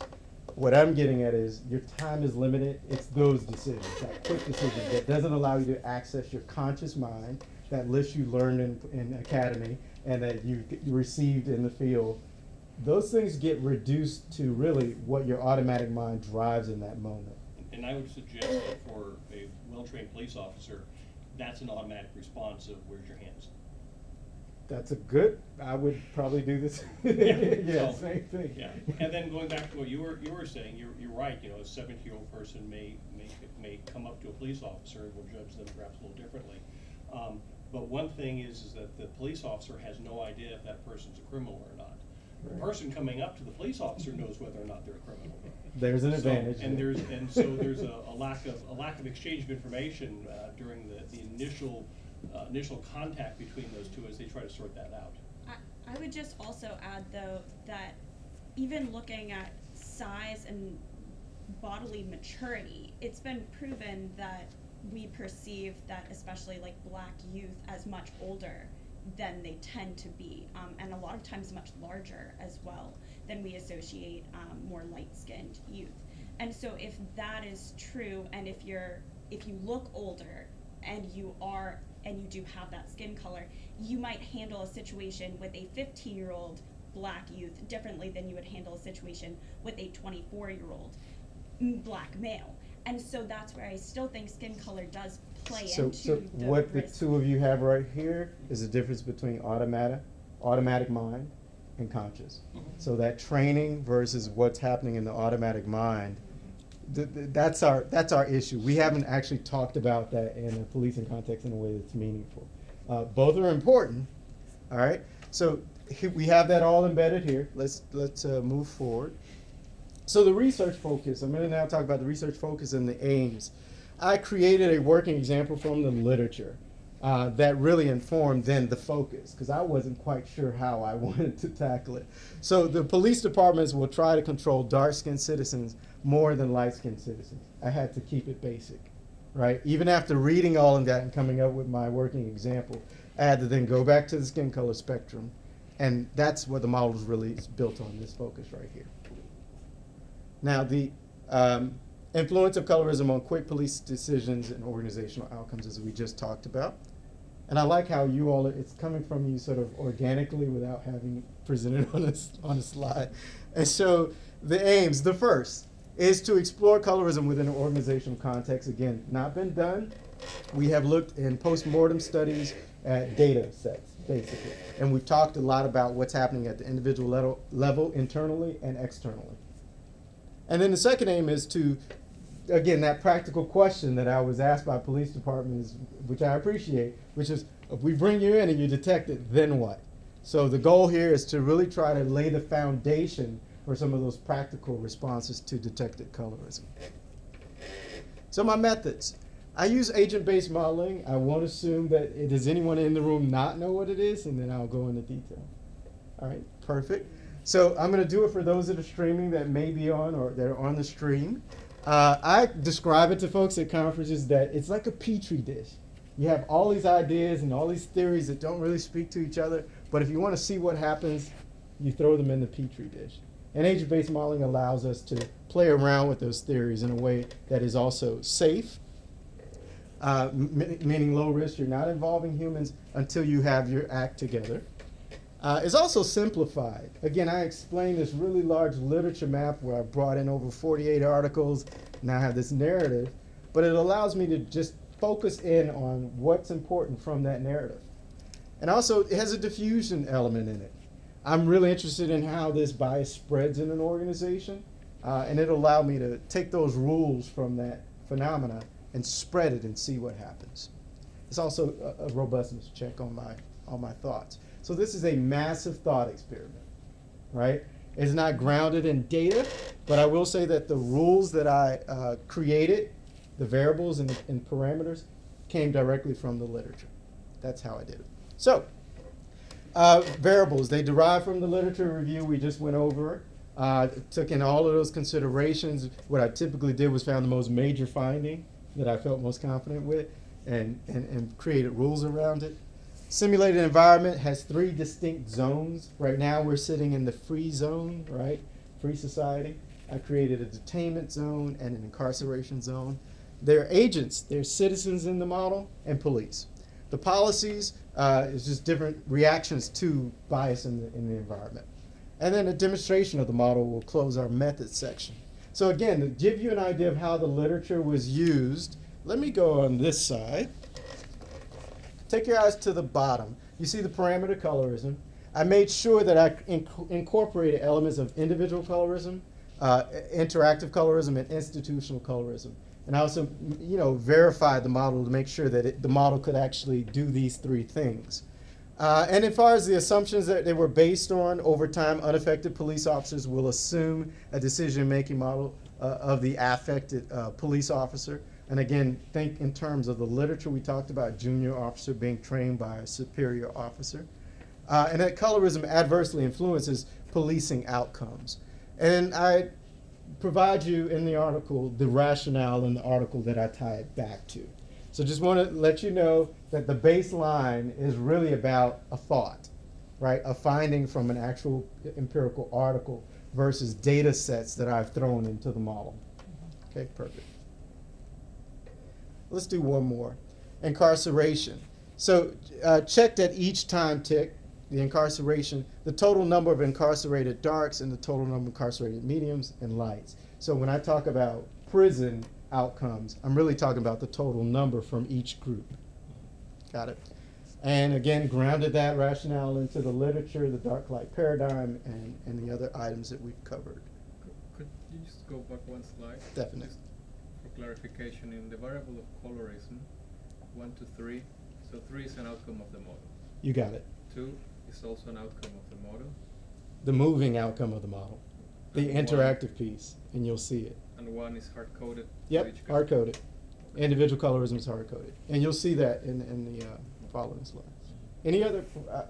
what I'm getting at is your time is limited. It's those decisions, that quick decision that doesn't allow you to access your conscious mind, that list you learned in academy and that you received in the field. Those things get reduced to really what your automatic mind drives in that moment. And I would suggest that for a well-trained police officer, that's an automatic response of where's your hands. That's a good, I would probably do this. Yeah, So, same thing. Yeah, and then going back to what you were saying, you're right. A 17-year-old person may come up to a police officer and will judge them perhaps a little differently. But one thing is that the police officer has no idea if that person's a criminal or not. The person coming up to the police officer knows whether or not they're a criminal. There's an advantage. So there's a lack of exchange of information during the initial contact between those two as they try to sort that out. I would just also add though that even looking at size and bodily maturity, it's been proven that we perceive that especially like black youth as much older than they tend to be, and a lot of times much larger as well than we associate more light-skinned youth. And so if that is true, and if you look older and you do have that skin color, you might handle a situation with a 15-year-old black youth differently than you would handle a situation with a 24-year-old black male. And so that's where I still think skin color does play So into the what the risk. two of you have right here is the difference between automatic mind and conscious. So that training versus what's happening in the automatic mind, that's our issue. We haven't actually talked about that in a policing context in a way that's meaningful. Both are important, all right? So we have that all embedded here. Let's move forward. So the research focus, I'm going to now talk about the research focus and the aims. I created a working example from the literature that really informed then the focus, because I wasn't quite sure how I wanted to tackle it. So the police departments will try to control dark-skinned citizens more than light-skinned citizens. I had to keep it basic, right? Even after reading all of that and coming up with my working example, I had to then go back to the skin color spectrum, and that's what the model is really built on, this focus right here. Now, the influence of colorism on quick police decisions and organizational outcomes, as we just talked about. And I like how you all, it's coming from you sort of organically without having presented on a slide. And so the aims, the first, is to explore colorism within an organizational context. Again, not been done. We have looked in post-mortem studies at data sets, basically. And we've talked a lot about what's happening at the individual level internally and externally. And then the second aim is to, again, that practical question that I was asked by police departments, which I appreciate, which is, if we bring you in and you detect it, then what? So the goal here is to really try to lay the foundation for some of those practical responses to detected colorism. So my methods. I use agent-based modeling. I won't assume that does anyone in the room not know what it is, and then I'll go into detail. All right, perfect. So I'm going to do it for those that are streaming that may be on or that are on the stream. I describe it to folks at conferences that it's like a petri dish. You have all these ideas and all these theories that don't really speak to each other, but if you want to see what happens, you throw them in the petri dish. And agent-based modeling allows us to play around with those theories in a way that is also safe, meaning low risk. You're not involving humans until you have your act together. It's also simplified. Again, I explained this really large literature map where I brought in over 48 articles. Now I have this narrative, but it allows me to just focus in on what's important from that narrative. And also, it has a diffusion element in it. I'm really interested in how this bias spreads in an organization, and it'll allow me to take those rules from that phenomena and spread it and see what happens. It's also a robustness check on my thoughts. So this is a massive thought experiment, right? It's not grounded in data, but I will say that the rules that I created, the variables and parameters, came directly from the literature. That's how I did it. So, variables, they derive from the literature review we just went over. Took in all of those considerations. What I typically did was found the most major finding that I felt most confident with and created rules around it. Simulated environment has 3 distinct zones. Right now we're sitting in the free zone, right? Free society. I created a detainment zone and an incarceration zone. There are agents, there's citizens in the model, and police. The policies is just different reactions to bias in the environment. And then a demonstration of the model will close our methods section. So again, to give you an idea of how the literature was used, let me go on this side. Take your eyes to the bottom. You see the parameter colorism. I made sure that I incorporated elements of individual colorism, interactive colorism, and institutional colorism. And I also, verified the model to make sure that the model could actually do these 3 things. And as far as the assumptions that they were based on, over time, unaffected police officers will assume a decision-making model of the affected police officer. And again, think in terms of the literature we talked about, junior officer being trained by a superior officer. And that colorism adversely influences policing outcomes. And I provide you in the article the rationale in the article that I tie it back to. So just want to let you know that the baseline is really about a thought, right? A finding from an actual empirical article versus data sets that I've thrown into the model. Okay, perfect. Let's do one more. Incarceration. So checked at each time tick, the incarceration, the total number of incarcerated darks and the total number of incarcerated mediums and lights. So when I talk about prison, outcomes, I'm really talking about the total number from each group. Got it? And again, grounded that rationale into the literature, the dark light paradigm, and the other items that we've covered. Could you just go back one slide? Definitely. Just for clarification, in the variable of colorism, 1 to 3, so 3 is an outcome of the model. You got it. 2 is also an outcome of the model. The moving outcome of the model, the And interactive piece, and you'll see it. And 1 is hard-coded. Yep, hard-coded. Individual colorism is hard-coded. And you'll see that in the following slides. Any other,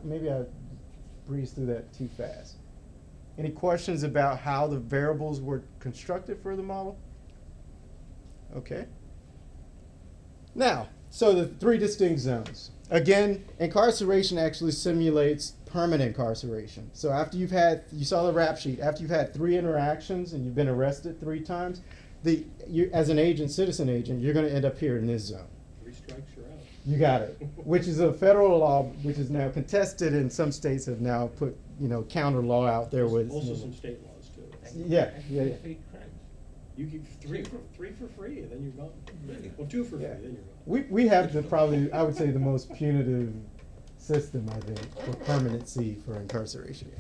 maybe I breezed through that too fast. Any questions about how the variables were constructed for the model? Okay. Now, so the 3 distinct zones. Again, incarceration actually simulates permanent incarceration. So after you've had, you saw the rap sheet, after you've had 3 interactions and you've been arrested 3 times, as an agent, citizen agent, you're going to end up here in this zone. 3 strikes, you're out. You got it. Which is a federal law, which is now contested, and some states have now put, counter law out there with. Also some state laws too. Yeah. You get 3 for free, and then you're gone. Really? Well, 2 for free, then you're gone. We have probably, I would say, the most punitive system, I think, for permanency for incarceration.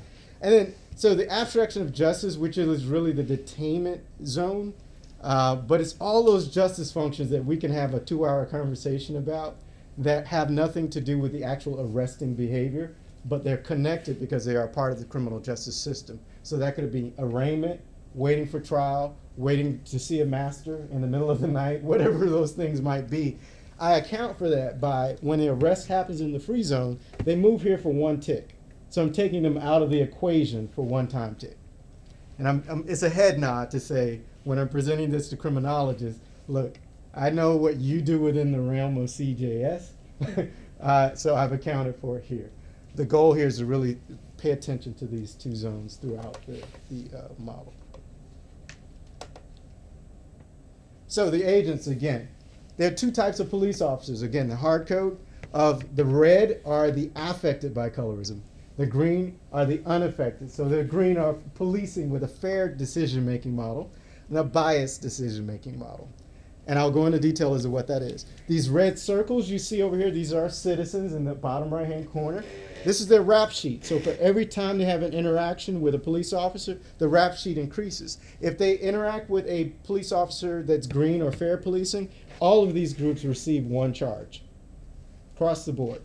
And then, so the abstraction of justice, which is really the detainment zone, but it's all those justice functions that we can have a 2-hour conversation about that have nothing to do with the actual arresting behavior, but they're connected because they are part of the criminal justice system. So that could be arraignment, waiting for trial, waiting to see a master in the middle of the night, whatever those things might be. I account for that by when the arrest happens in the free zone, they move here for 1 tick. So I'm taking them out of the equation for 1 time tick. And it's a head nod to say, when I'm presenting this to criminologists, look, I know what you do within the realm of CJS, so I've accounted for it here. The goal here is to really pay attention to these 2 zones throughout the model. So the agents, again, there are 2 types of police officers. Again, the hard code of the red are the affected by colorism. The green are the unaffected. So the green are policing with a fair decision-making model and a biased decision-making model. And I'll go into detail as to what that is. These red circles you see over here, these are citizens in the bottom right-hand corner. This is their rap sheet. So for every time they have an interaction with a police officer, the rap sheet increases. If they interact with a police officer that's green or fair policing, all of these groups receive 1 charge across the board.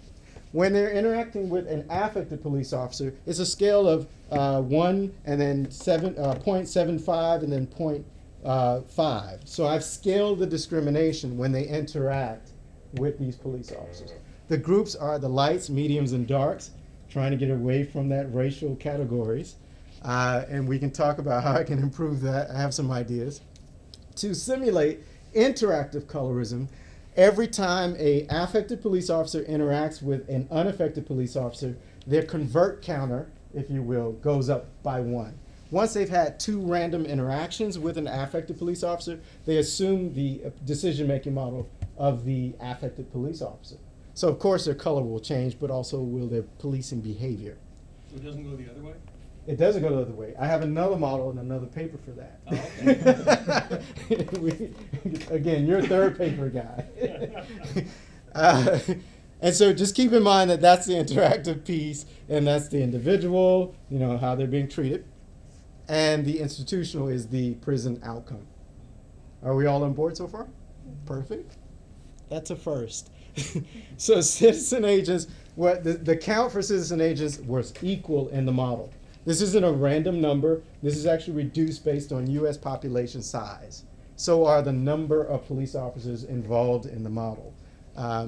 When they're interacting with an affected police officer, it's a scale of 1 and then 0.75 and then 0.5. So I've scaled the discrimination when they interact with these police officers. The groups are the lights, mediums, and darks, trying to get away from that racial categories. And we can talk about how I can improve that. I have some ideas. To simulate interactive colorism, every time an affected police officer interacts with an unaffected police officer, their convert counter, if you will, goes up by 1. Once they've had 2 random interactions with an affected police officer, they assume the decision-making model of the affected police officer. So of course their color will change, but also will their policing behavior. So it doesn't go the other way? It doesn't go the other way. I have another model and another paper for that. Oh, okay. Again, you're a 3rd paper guy. And so just keep in mind that that's the interactive piece, and that's the individual, how they're being treated. And the institutional is the prison outcome. Are we all on board so far? Perfect. That's a first. So citizen agents, the count for citizen agents was equal in the model. This isn't a random number. This is actually reduced based on U.S. population size. So are the number of police officers involved in the model.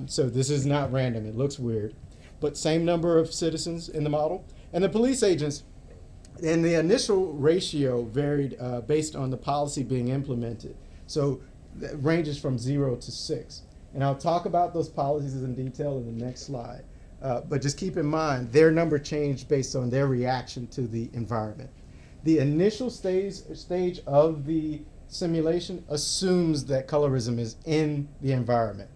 So this is not random. It looks weird. But same number of citizens in the model. And the police agents, and the initial ratio varied based on the policy being implemented. So it ranges from 0 to 6. And I'll talk about those policies in detail in the next slide. But just keep in mind, their number changed based on their reaction to the environment. The initial stage of the simulation assumes that colorism is in the environment,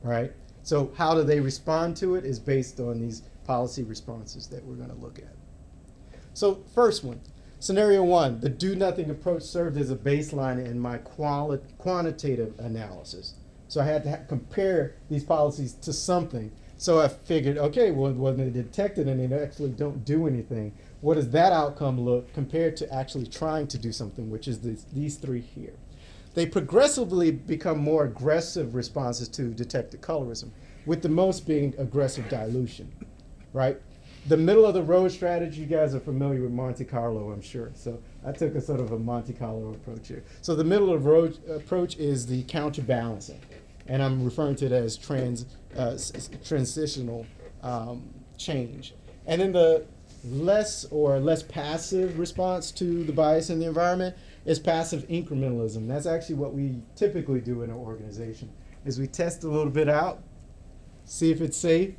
right? So how do they respond to it is based on these policy responses that we're going to look at. So first one, Scenario 1, the do-nothing approach served as a baseline in my quantitative analysis. So I had to compare these policies to something. So I figured, okay, well, when they detect it and they actually don't do anything, what does that outcome look compared to actually trying to do something, which is these three here. They progressively become more aggressive responses to detected colorism, with the most being aggressive dilution, right? The middle of the road strategy, you guys are familiar with Monte Carlo, I'm sure. So I took a sort of a Monte Carlo approach here. So the middle of the road approach is the counterbalancing. And I'm referring to it as transitional change. And then the less passive response to the bias in the environment is passive incrementalism. That's actually what we typically do in an organization, is we test a little bit out, see if it's safe,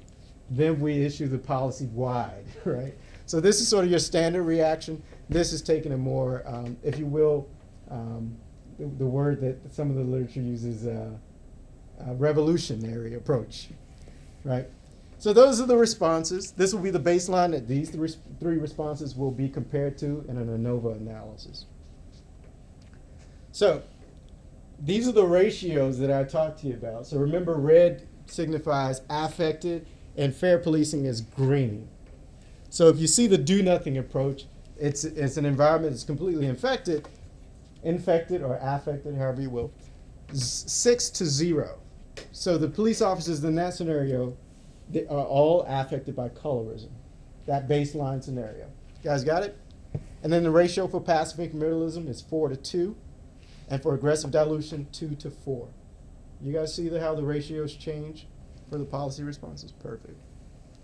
then we issue the policy wide, right? So this is sort of your standard reaction. This is taking a more, if you will, the word that some of the literature uses, revolutionary approach, right? So those are the responses. This will be the baseline that these three responses will be compared to in an ANOVA analysis. So these are the ratios that I talked to you about. So remember, red signifies affected, and fair policing is green. So if you see the do-nothing approach, it's an environment that's completely infected or affected, however you will, 6 to 0. So the police officers in that scenario, they are all affected by colorism, that baseline scenario. You guys got it? And then the ratio for passive incrementalism is 4 to 2, and for aggressive dilution, 2 to 4. You guys see how the ratios change for the policy responses? Perfect.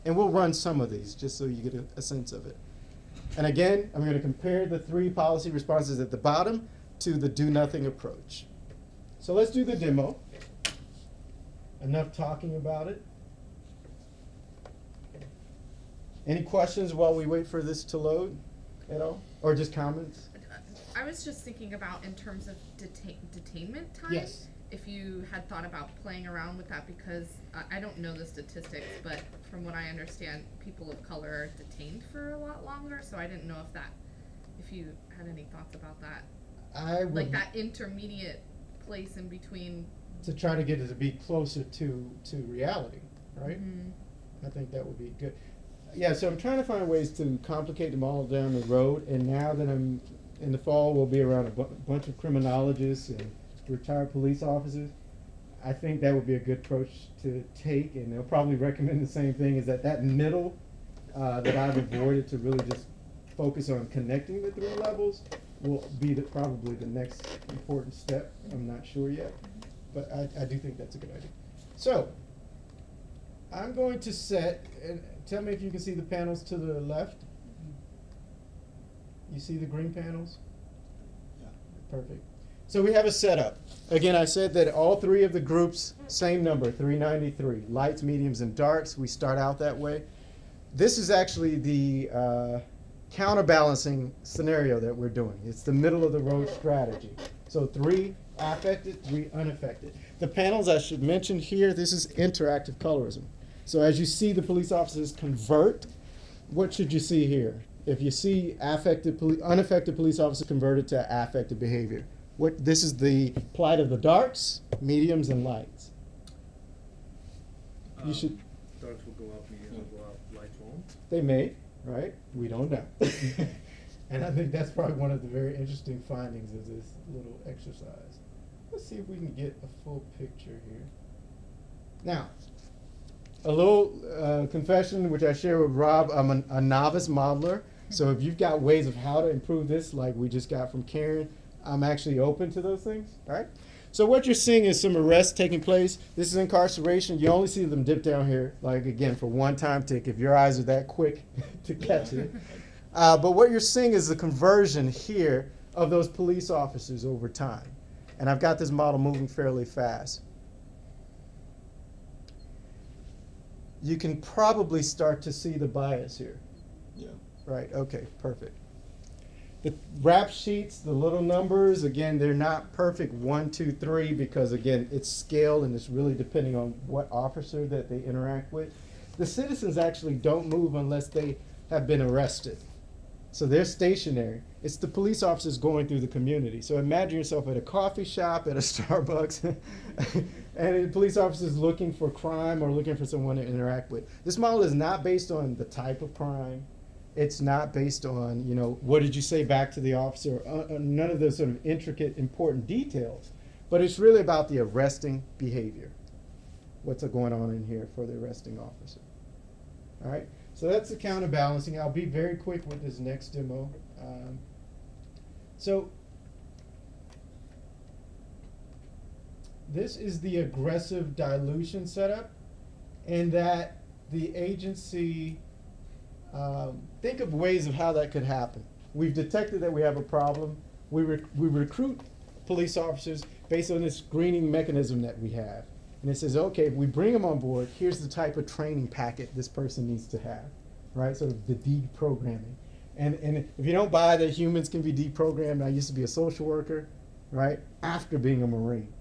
And we'll run some of these just so you get a sense of it. And again, I'm going to compare the three policy responses at the bottom to the do-nothing approach. So let's do the demo. Enough talking about it. Any questions while we wait for this to load at all? Or just comments? I was just thinking about in terms of detainment time. Yes. If you had thought about playing around with that, because I don't know the statistics, but from what I understand, people of color are detained for a lot longer. So I didn't know if you had any thoughts about that. I would, like that intermediate place in between. To try to get it to be closer to reality, right? Mm-hmm. I think that would be good. Yeah, so I'm trying to find ways to complicate them all down the road. And now that I'm in the fall, we'll be around a bunch of criminologists and retired police officers. I think that would be a good approach to take, and they'll probably recommend the same thing, is that middle that I've avoided to really just focus on connecting the three levels will be probably the next important step. I'm not sure yet, but I do think that's a good idea. So I'm going to set, and tell me if you can see the panels to the left. You see the green panels? Yeah. Perfect. So we have a setup. Again, I said that all three of the groups, same number, 393. Lights, mediums, and darks. We start out that way. This is actually the counterbalancing scenario that we're doing. It's the middle of the road strategy. So 3 affected, 3 unaffected. The panels I should mention here, this is interactive colorism. So as you see the police officers convert, what should you see here? If you see unaffected police officer converted to affected behavior, this is the plight of the darks, mediums, and lights. You should. Darks will go up, mediums will go up, lights won't. They may, right? We don't know. And I think that's probably one of the very interesting findings of this little exercise. Let's see if we can get a full picture here. Now, a little confession, which I share with Rob. I'm a novice modeler. So if you've got ways of how to improve this, like we just got from Karen, I'm actually open to those things, all right? So what you're seeing is some arrests taking place. This is incarceration. You only see them dip down here, like, again, for one time tick, if your eyes are that quick to catch it. But what you're seeing is the conversion here of those police officers over time. And I've got this model moving fairly fast. You can probably start to see the bias here. Yeah. Right, okay, perfect. The rap sheets, the little numbers, again, they're not perfect 1, 2, 3, because again, it's scale and it's really depending on what officer that they interact with. The citizens actually don't move unless they have been arrested. So they're stationary. It's the police officers going through the community. So imagine yourself at a coffee shop, at a Starbucks, and the police officers looking for crime or looking for someone to interact with. This model is not based on the type of crime. It's not based on, you know, what did you say back to the officer? None of those sort of intricate, important details. But it's really about the arresting behavior. What's going on in here for the arresting officer? All right. So that's the counterbalancing. I'll be very quick with this next demo. So this is the aggressive dilution setup, and that the agency, think of ways of how that could happen. We've detected that we have a problem. We recruit police officers based on this screening mechanism that we have. And it says, okay, if we bring them on board, here's the type of training packet this person needs to have, right? Sort of the deprogramming. And if you don't buy that humans can be deprogrammed, I used to be a social worker, right? After being a Marine.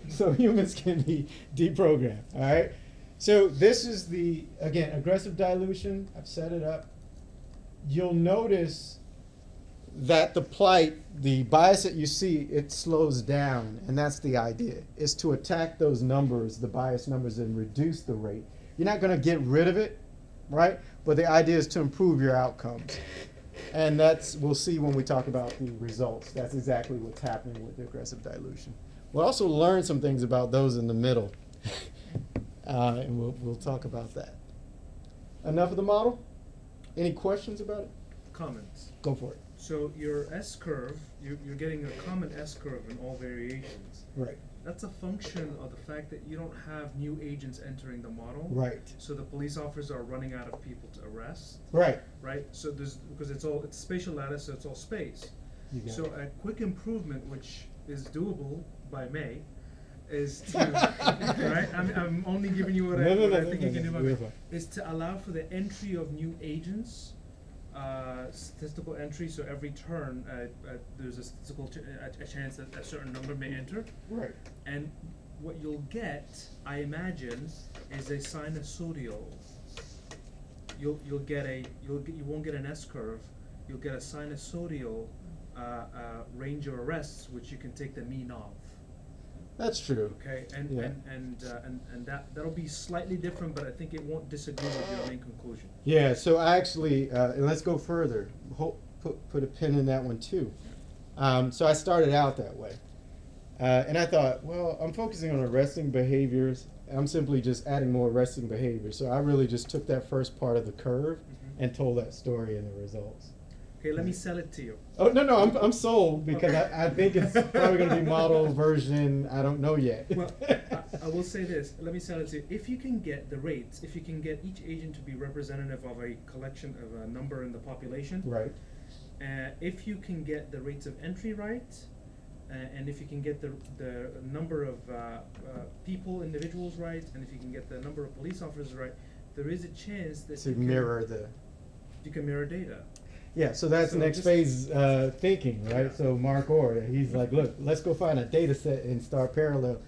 So humans can be deprogrammed, all right? So this is the, again, aggressive dilution. I've set it up. You'll notice that the plight, the bias that you see, it slows down, and that's the idea, is to attack those numbers, the bias numbers, and reduce the rate. You're not going to get rid of it, right? But the idea is to improve your outcomes. And that's, we'll see when we talk about the results. That's exactly what's happening with the aggressive dilution. We'll also learn some things about those in the middle, and we'll talk about that. Enough of the model? Any questions about it? Comments. Go for it. So your S-curve, you're getting a common S-curve in all variations. Right. That's a function of the fact that you don't have new agents entering the model. Right. So the police officers are running out of people to arrest. Right. Right. So there's, because it's spatial lattice, so it's all space. So a quick improvement, which is doable by May, is to right. I'm only giving you what I think you can do by May, is to allow for the entry of new agents. Statistical entry, so every turn there's a statistical a chance that a certain number may enter. Right. And what you'll get, I imagine, is a sinusoidal. You won't get an S curve. You'll get a sinusoidal range of arrests, which you can take the mean of. That's true. Okay, and that'll be slightly different, but I think it won't disagree with your main conclusion. Yeah. So I actually, and let's go further. Put a pin in that one too. So I started out that way, and I thought, well, I'm focusing on arresting behaviors. I'm simply just adding more arresting behaviors. So I really just took that first part of the curve and told that story in the results. Okay, let me sell it to you. Oh, no, I'm sold, because I think it's probably going to be model version, I don't know yet. Well, I will say this. Let me sell it to you. If you can get the rates, if you can get each agent to be representative of a collection of a number in the population. Right. If you can get the rates of entry right, and if you can get the number of individuals right, and if you can get the number of police officers right, there is a chance that you can mirror data. Yeah, so that's next phase thinking, right? Yeah. So Mark Orr, he's like, look, let's go find a data set and start parallel.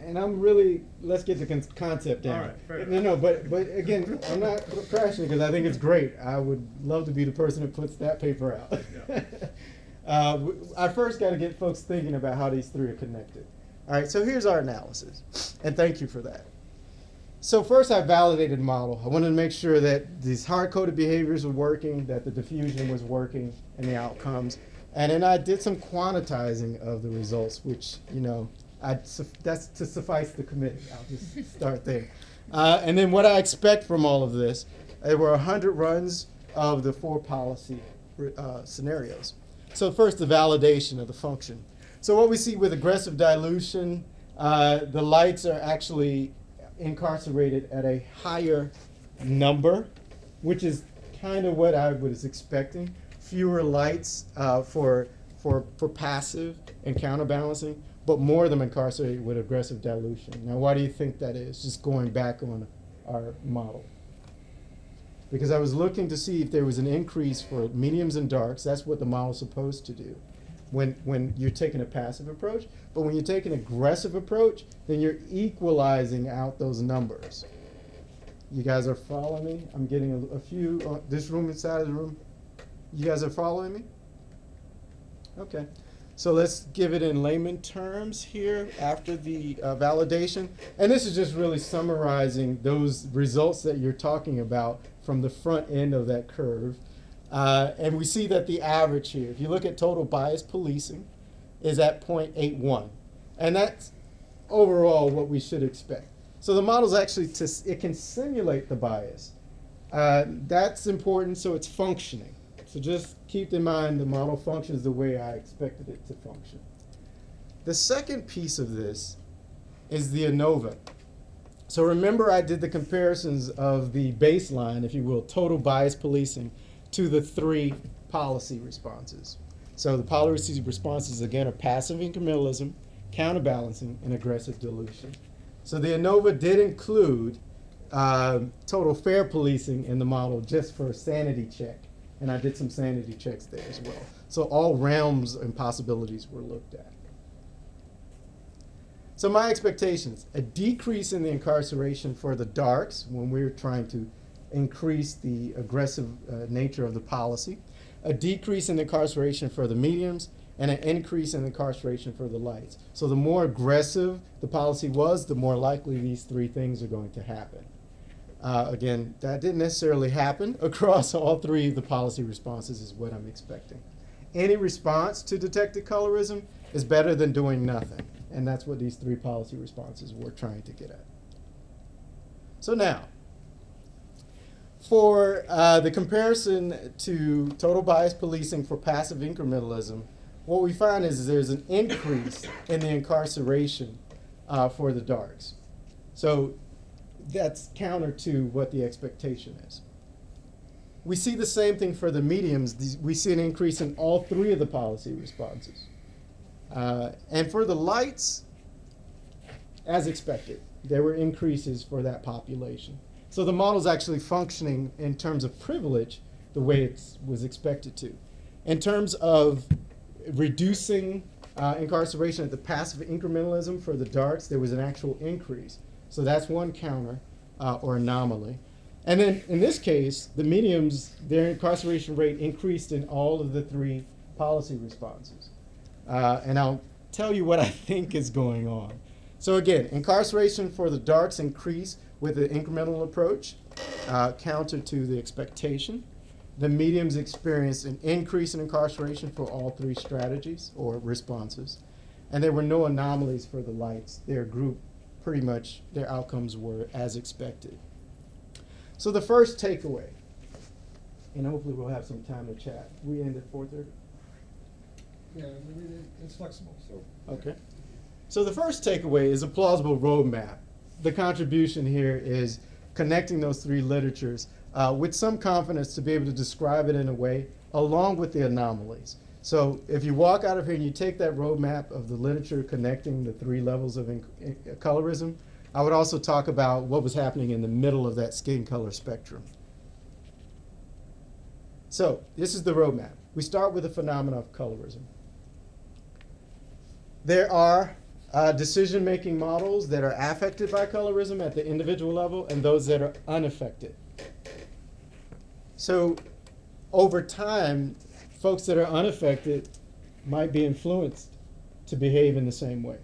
And I'm really, let's get the concept down. All right, fair enough. No, but again, I'm not crashing because I think it's great. I would love to be the person who puts that paper out. Yeah. I first got to get folks thinking about how these three are connected. All right, so here's our analysis, and thank you for that. So first I validated the model. I wanted to make sure that these hard-coded behaviors were working, that the diffusion was working, and the outcomes. And then I did some quantitizing of the results, which, you know, that's to suffice the committee. I'll just start there. And then what I expect from all of this, there were 100 runs of the 4 policy scenarios. So first, the validation of the function. So what we see with aggressive dilution, the lights are actually incarcerated at a higher number, which is kind of what I was expecting. Fewer lights for passive and counterbalancing, but more of them incarcerated with aggressive dilution. Now, why do you think that is? Just going back on our model. Because I was looking to see if there was an increase for mediums and darks. That's what the model's supposed to do when you're taking a passive approach. But when you take an aggressive approach, then you're equalizing out those numbers. You guys are following me? I'm getting a few, this room inside of the room. You guys are following me? Okay. So let's give it in layman terms here after the validation. And this is just really summarizing those results that you're talking about from the front end of that curve. And we see that the average here, if you look at total bias policing, is at 0.81. And that's overall what we should expect. So the model's actually, it can simulate the bias. That's important, so it's functioning. So just keep in mind the model functions the way I expected it to function. The second piece of this is the ANOVA. So remember I did the comparisons of the baseline, if you will, total bias policing, to the 3 policy responses. So the policy responses, again, are passive incrementalism, counterbalancing, and aggressive dilution. So the ANOVA did include total fair policing in the model just for a sanity check. And I did some sanity checks there as well. So all realms and possibilities were looked at. So my expectations, a decrease in the incarceration for the darks when we're trying to increase the aggressive nature of the policy, a decrease in the incarceration for the mediums, and an increase in the incarceration for the lights. So the more aggressive the policy was, the more likely these 3 things are going to happen. Again, that didn't necessarily happen across all 3 of the policy responses is what I'm expecting. Any response to detected colorism is better than doing nothing. And that's what these 3 policy responses were trying to get at. So now, for the comparison to total bias policing for passive incrementalism, what we find is there's an increase in the incarceration for the darks. So that's counter to what the expectation is. We see the same thing for the mediums. We see an increase in all 3 of the policy responses. And for the lights, as expected, there were increases for that population. So the model's actually functioning in terms of privilege the way it was expected to. In terms of reducing incarceration at the passive incrementalism for the darks, there was an actual increase. So that's one counter or anomaly. And then in this case, the mediums, their incarceration rate increased in all of the 3 policy responses. And I'll tell you what I think is going on. So again, incarceration for the darks increased with the incremental approach, counter to the expectation. The mediums experienced an increase in incarceration for all 3 strategies or responses. And there were no anomalies for the lights. Their group, pretty much, their outcomes were as expected. So the first takeaway, and hopefully we'll have some time to chat. We end at 4:30? Yeah, it's flexible, so. Okay. So the first takeaway is a plausible roadmap. The contribution here is connecting those 3 literatures with some confidence to be able to describe it in a way along with the anomalies. So if you walk out of here and you take that roadmap of the literature connecting the 3 levels of colorism, I would also talk about what was happening in the middle of that skin color spectrum. So this is the roadmap. We start with the phenomena of colorism. There are decision-making models that are affected by colorism at the individual level and those that are unaffected. So over time, folks that are unaffected might be influenced to behave in the same way.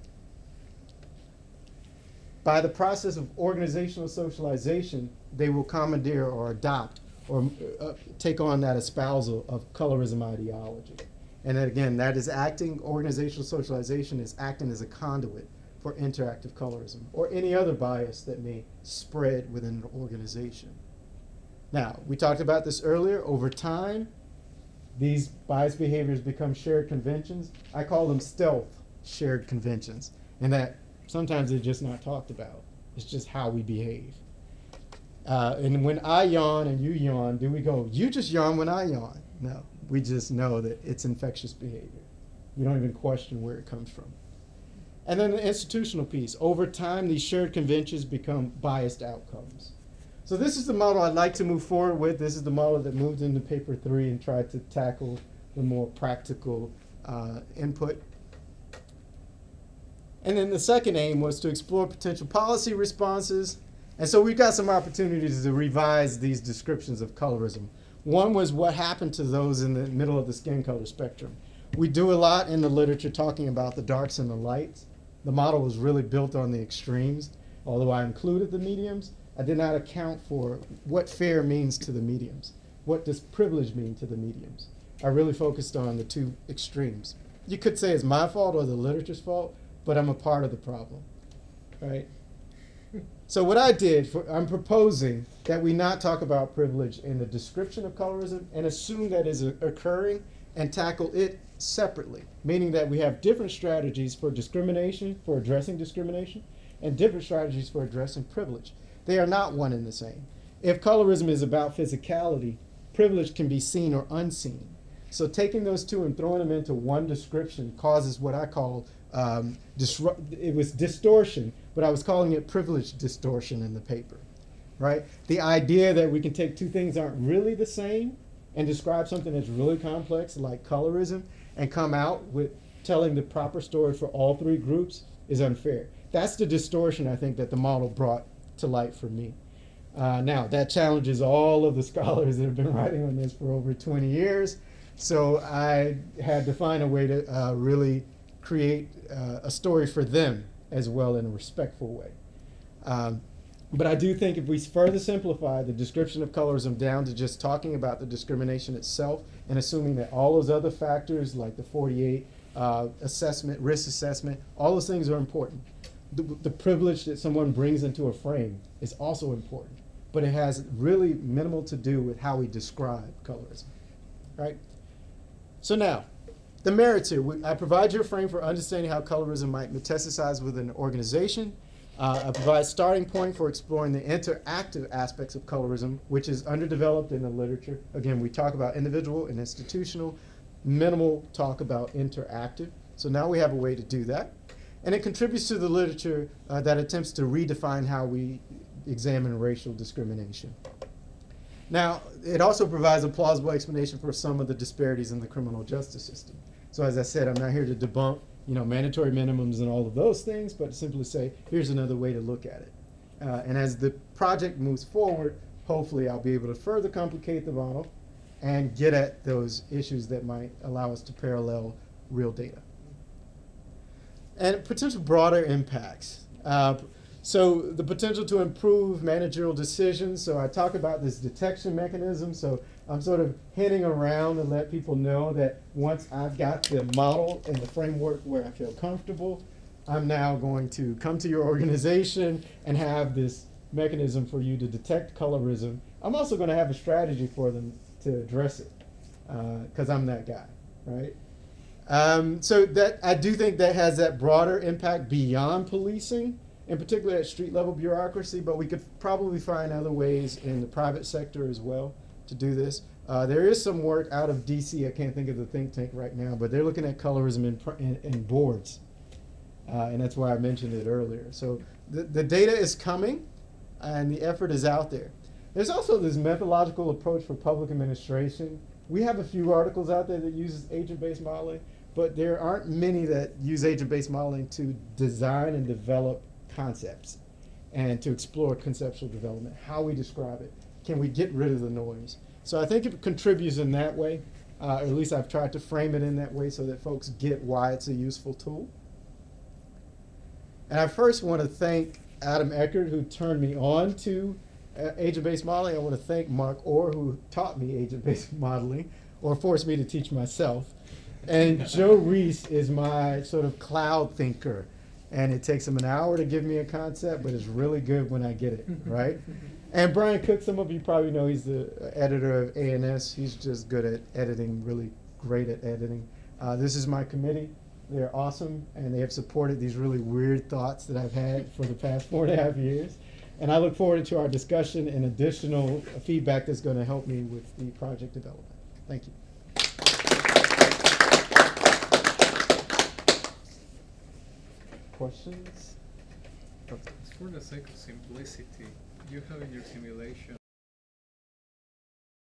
By the process of organizational socialization, they will commandeer or adopt or take on that espousal of colorism ideology. And then again, that is acting, organizational socialization is acting as a conduit for interactive colorism or any other bias that may spread within an organization. Now, we talked about this earlier. Over time, these bias behaviors become shared conventions. I call them stealth shared conventions, and that sometimes they're just not talked about. It's just how we behave. And when I yawn and you yawn, do we go, you just yawn when I yawn? No, we just know that it's infectious behavior. We don't even question where it comes from. And then the institutional piece. Over time, these shared conventions become biased outcomes. So this is the model I'd like to move forward with. This is the model that moved into paper 3 and tried to tackle the more practical input. And then the second aim was to explore potential policy responses. And so we've got some opportunities to revise these descriptions of colorism. One was what happened to those in the middle of the skin color spectrum. We do a lot in the literature talking about the darks and the lights. The model was really built on the extremes. Although I included the mediums, I did not account for what fair means to the mediums. What does privilege mean to the mediums? I really focused on the two extremes. You could say it's my fault or the literature's fault, but I'm a part of the problem, right? So what I did, I'm proposing that we not talk about privilege in the description of colorism and assume that is occurring and tackle it separately, meaning that we have different strategies for discrimination, for addressing discrimination, and different strategies for addressing privilege. They are not one and the same. If colorism is about physicality, privilege can be seen or unseen. So taking those two and throwing them into one description causes what I call it was distortion, but I was calling it privilege distortion in the paper, right? The idea that we can take two things aren't really the same and describe something that's really complex like colorism and come out with telling the proper story for all three groups is unfair. That's the distortion I think that the model brought to light for me. Now, that challenges all of the scholars that have been writing on this for over 20 years. So I had to find a way to really create a story for them as well in a respectful way. But I do think if we further simplify the description of colorism down to just talking about the discrimination itself and assuming that all those other factors like the 48 assessment, risk assessment, all those things are important. The privilege that someone brings into a frame is also important, but it has really minimal to do with how we describe colorism, right? So now, the merits here. I provide you a frame for understanding how colorism might metastasize within an organization. I provide a starting point for exploring the interactive aspects of colorism, which is underdeveloped in the literature. Again, we talk about individual and institutional, minimal talk about interactive. So now we have a way to do that. And it contributes to the literature that attempts to redefine how we examine racial discrimination. Now, it also provides a plausible explanation for some of the disparities in the criminal justice system. So as I said, I'm not here to debunk, mandatory minimums and all of those things, but simply say, here's another way to look at it. And as the project moves forward, hopefully I'll be able to further complicate the model and get at those issues that might allow us to parallel real data. And potential broader impacts. So the potential to improve managerial decisions. So I talk about this detection mechanism. So I'm sort of hinting around to let people know that once I've got the model and the framework where I feel comfortable, I'm now going to come to your organization and have this mechanism for you to detect colorism. I'm also going to have a strategy for them to address it because I'm that guy, right? So that I do think that has that broader impact beyond policing, in particular at street level bureaucracy, but we could probably find other ways in the private sector as well to do this. There is some work out of DC, I can't think of the think tank right now, but they're looking at colorism in boards. And that's why I mentioned it earlier. So the data is coming and the effort is out there. There's also this methodological approach for public administration. We have a few articles out there that uses agent-based modeling, but there aren't many that use agent-based modeling to design and develop concepts and to explore conceptual development, how we describe it. Can we get rid of the noise? So I think it contributes in that way, or at least I've tried to frame it in that way so that folks get why it's a useful tool. And I first want to thank Adam Eckert, who turned me on to agent-based modeling. I want to thank Mark Orr, who taught me agent-based modeling, or forced me to teach myself. And Joe Reese is my sort of cloud thinker. And it takes him an hour to give me a concept, but it's really good when I get it, right? And Brian Cook, some of you probably know, he's the editor of ANS. He's just good at editing, really great at editing. This is my committee. They're awesome, and they have supported these really weird thoughts that I've had for the past 4.5 years. And I look forward to our discussion and additional feedback that's going to help me with the project development. Thank you. Questions? For the sake of simplicity, you have in your simulation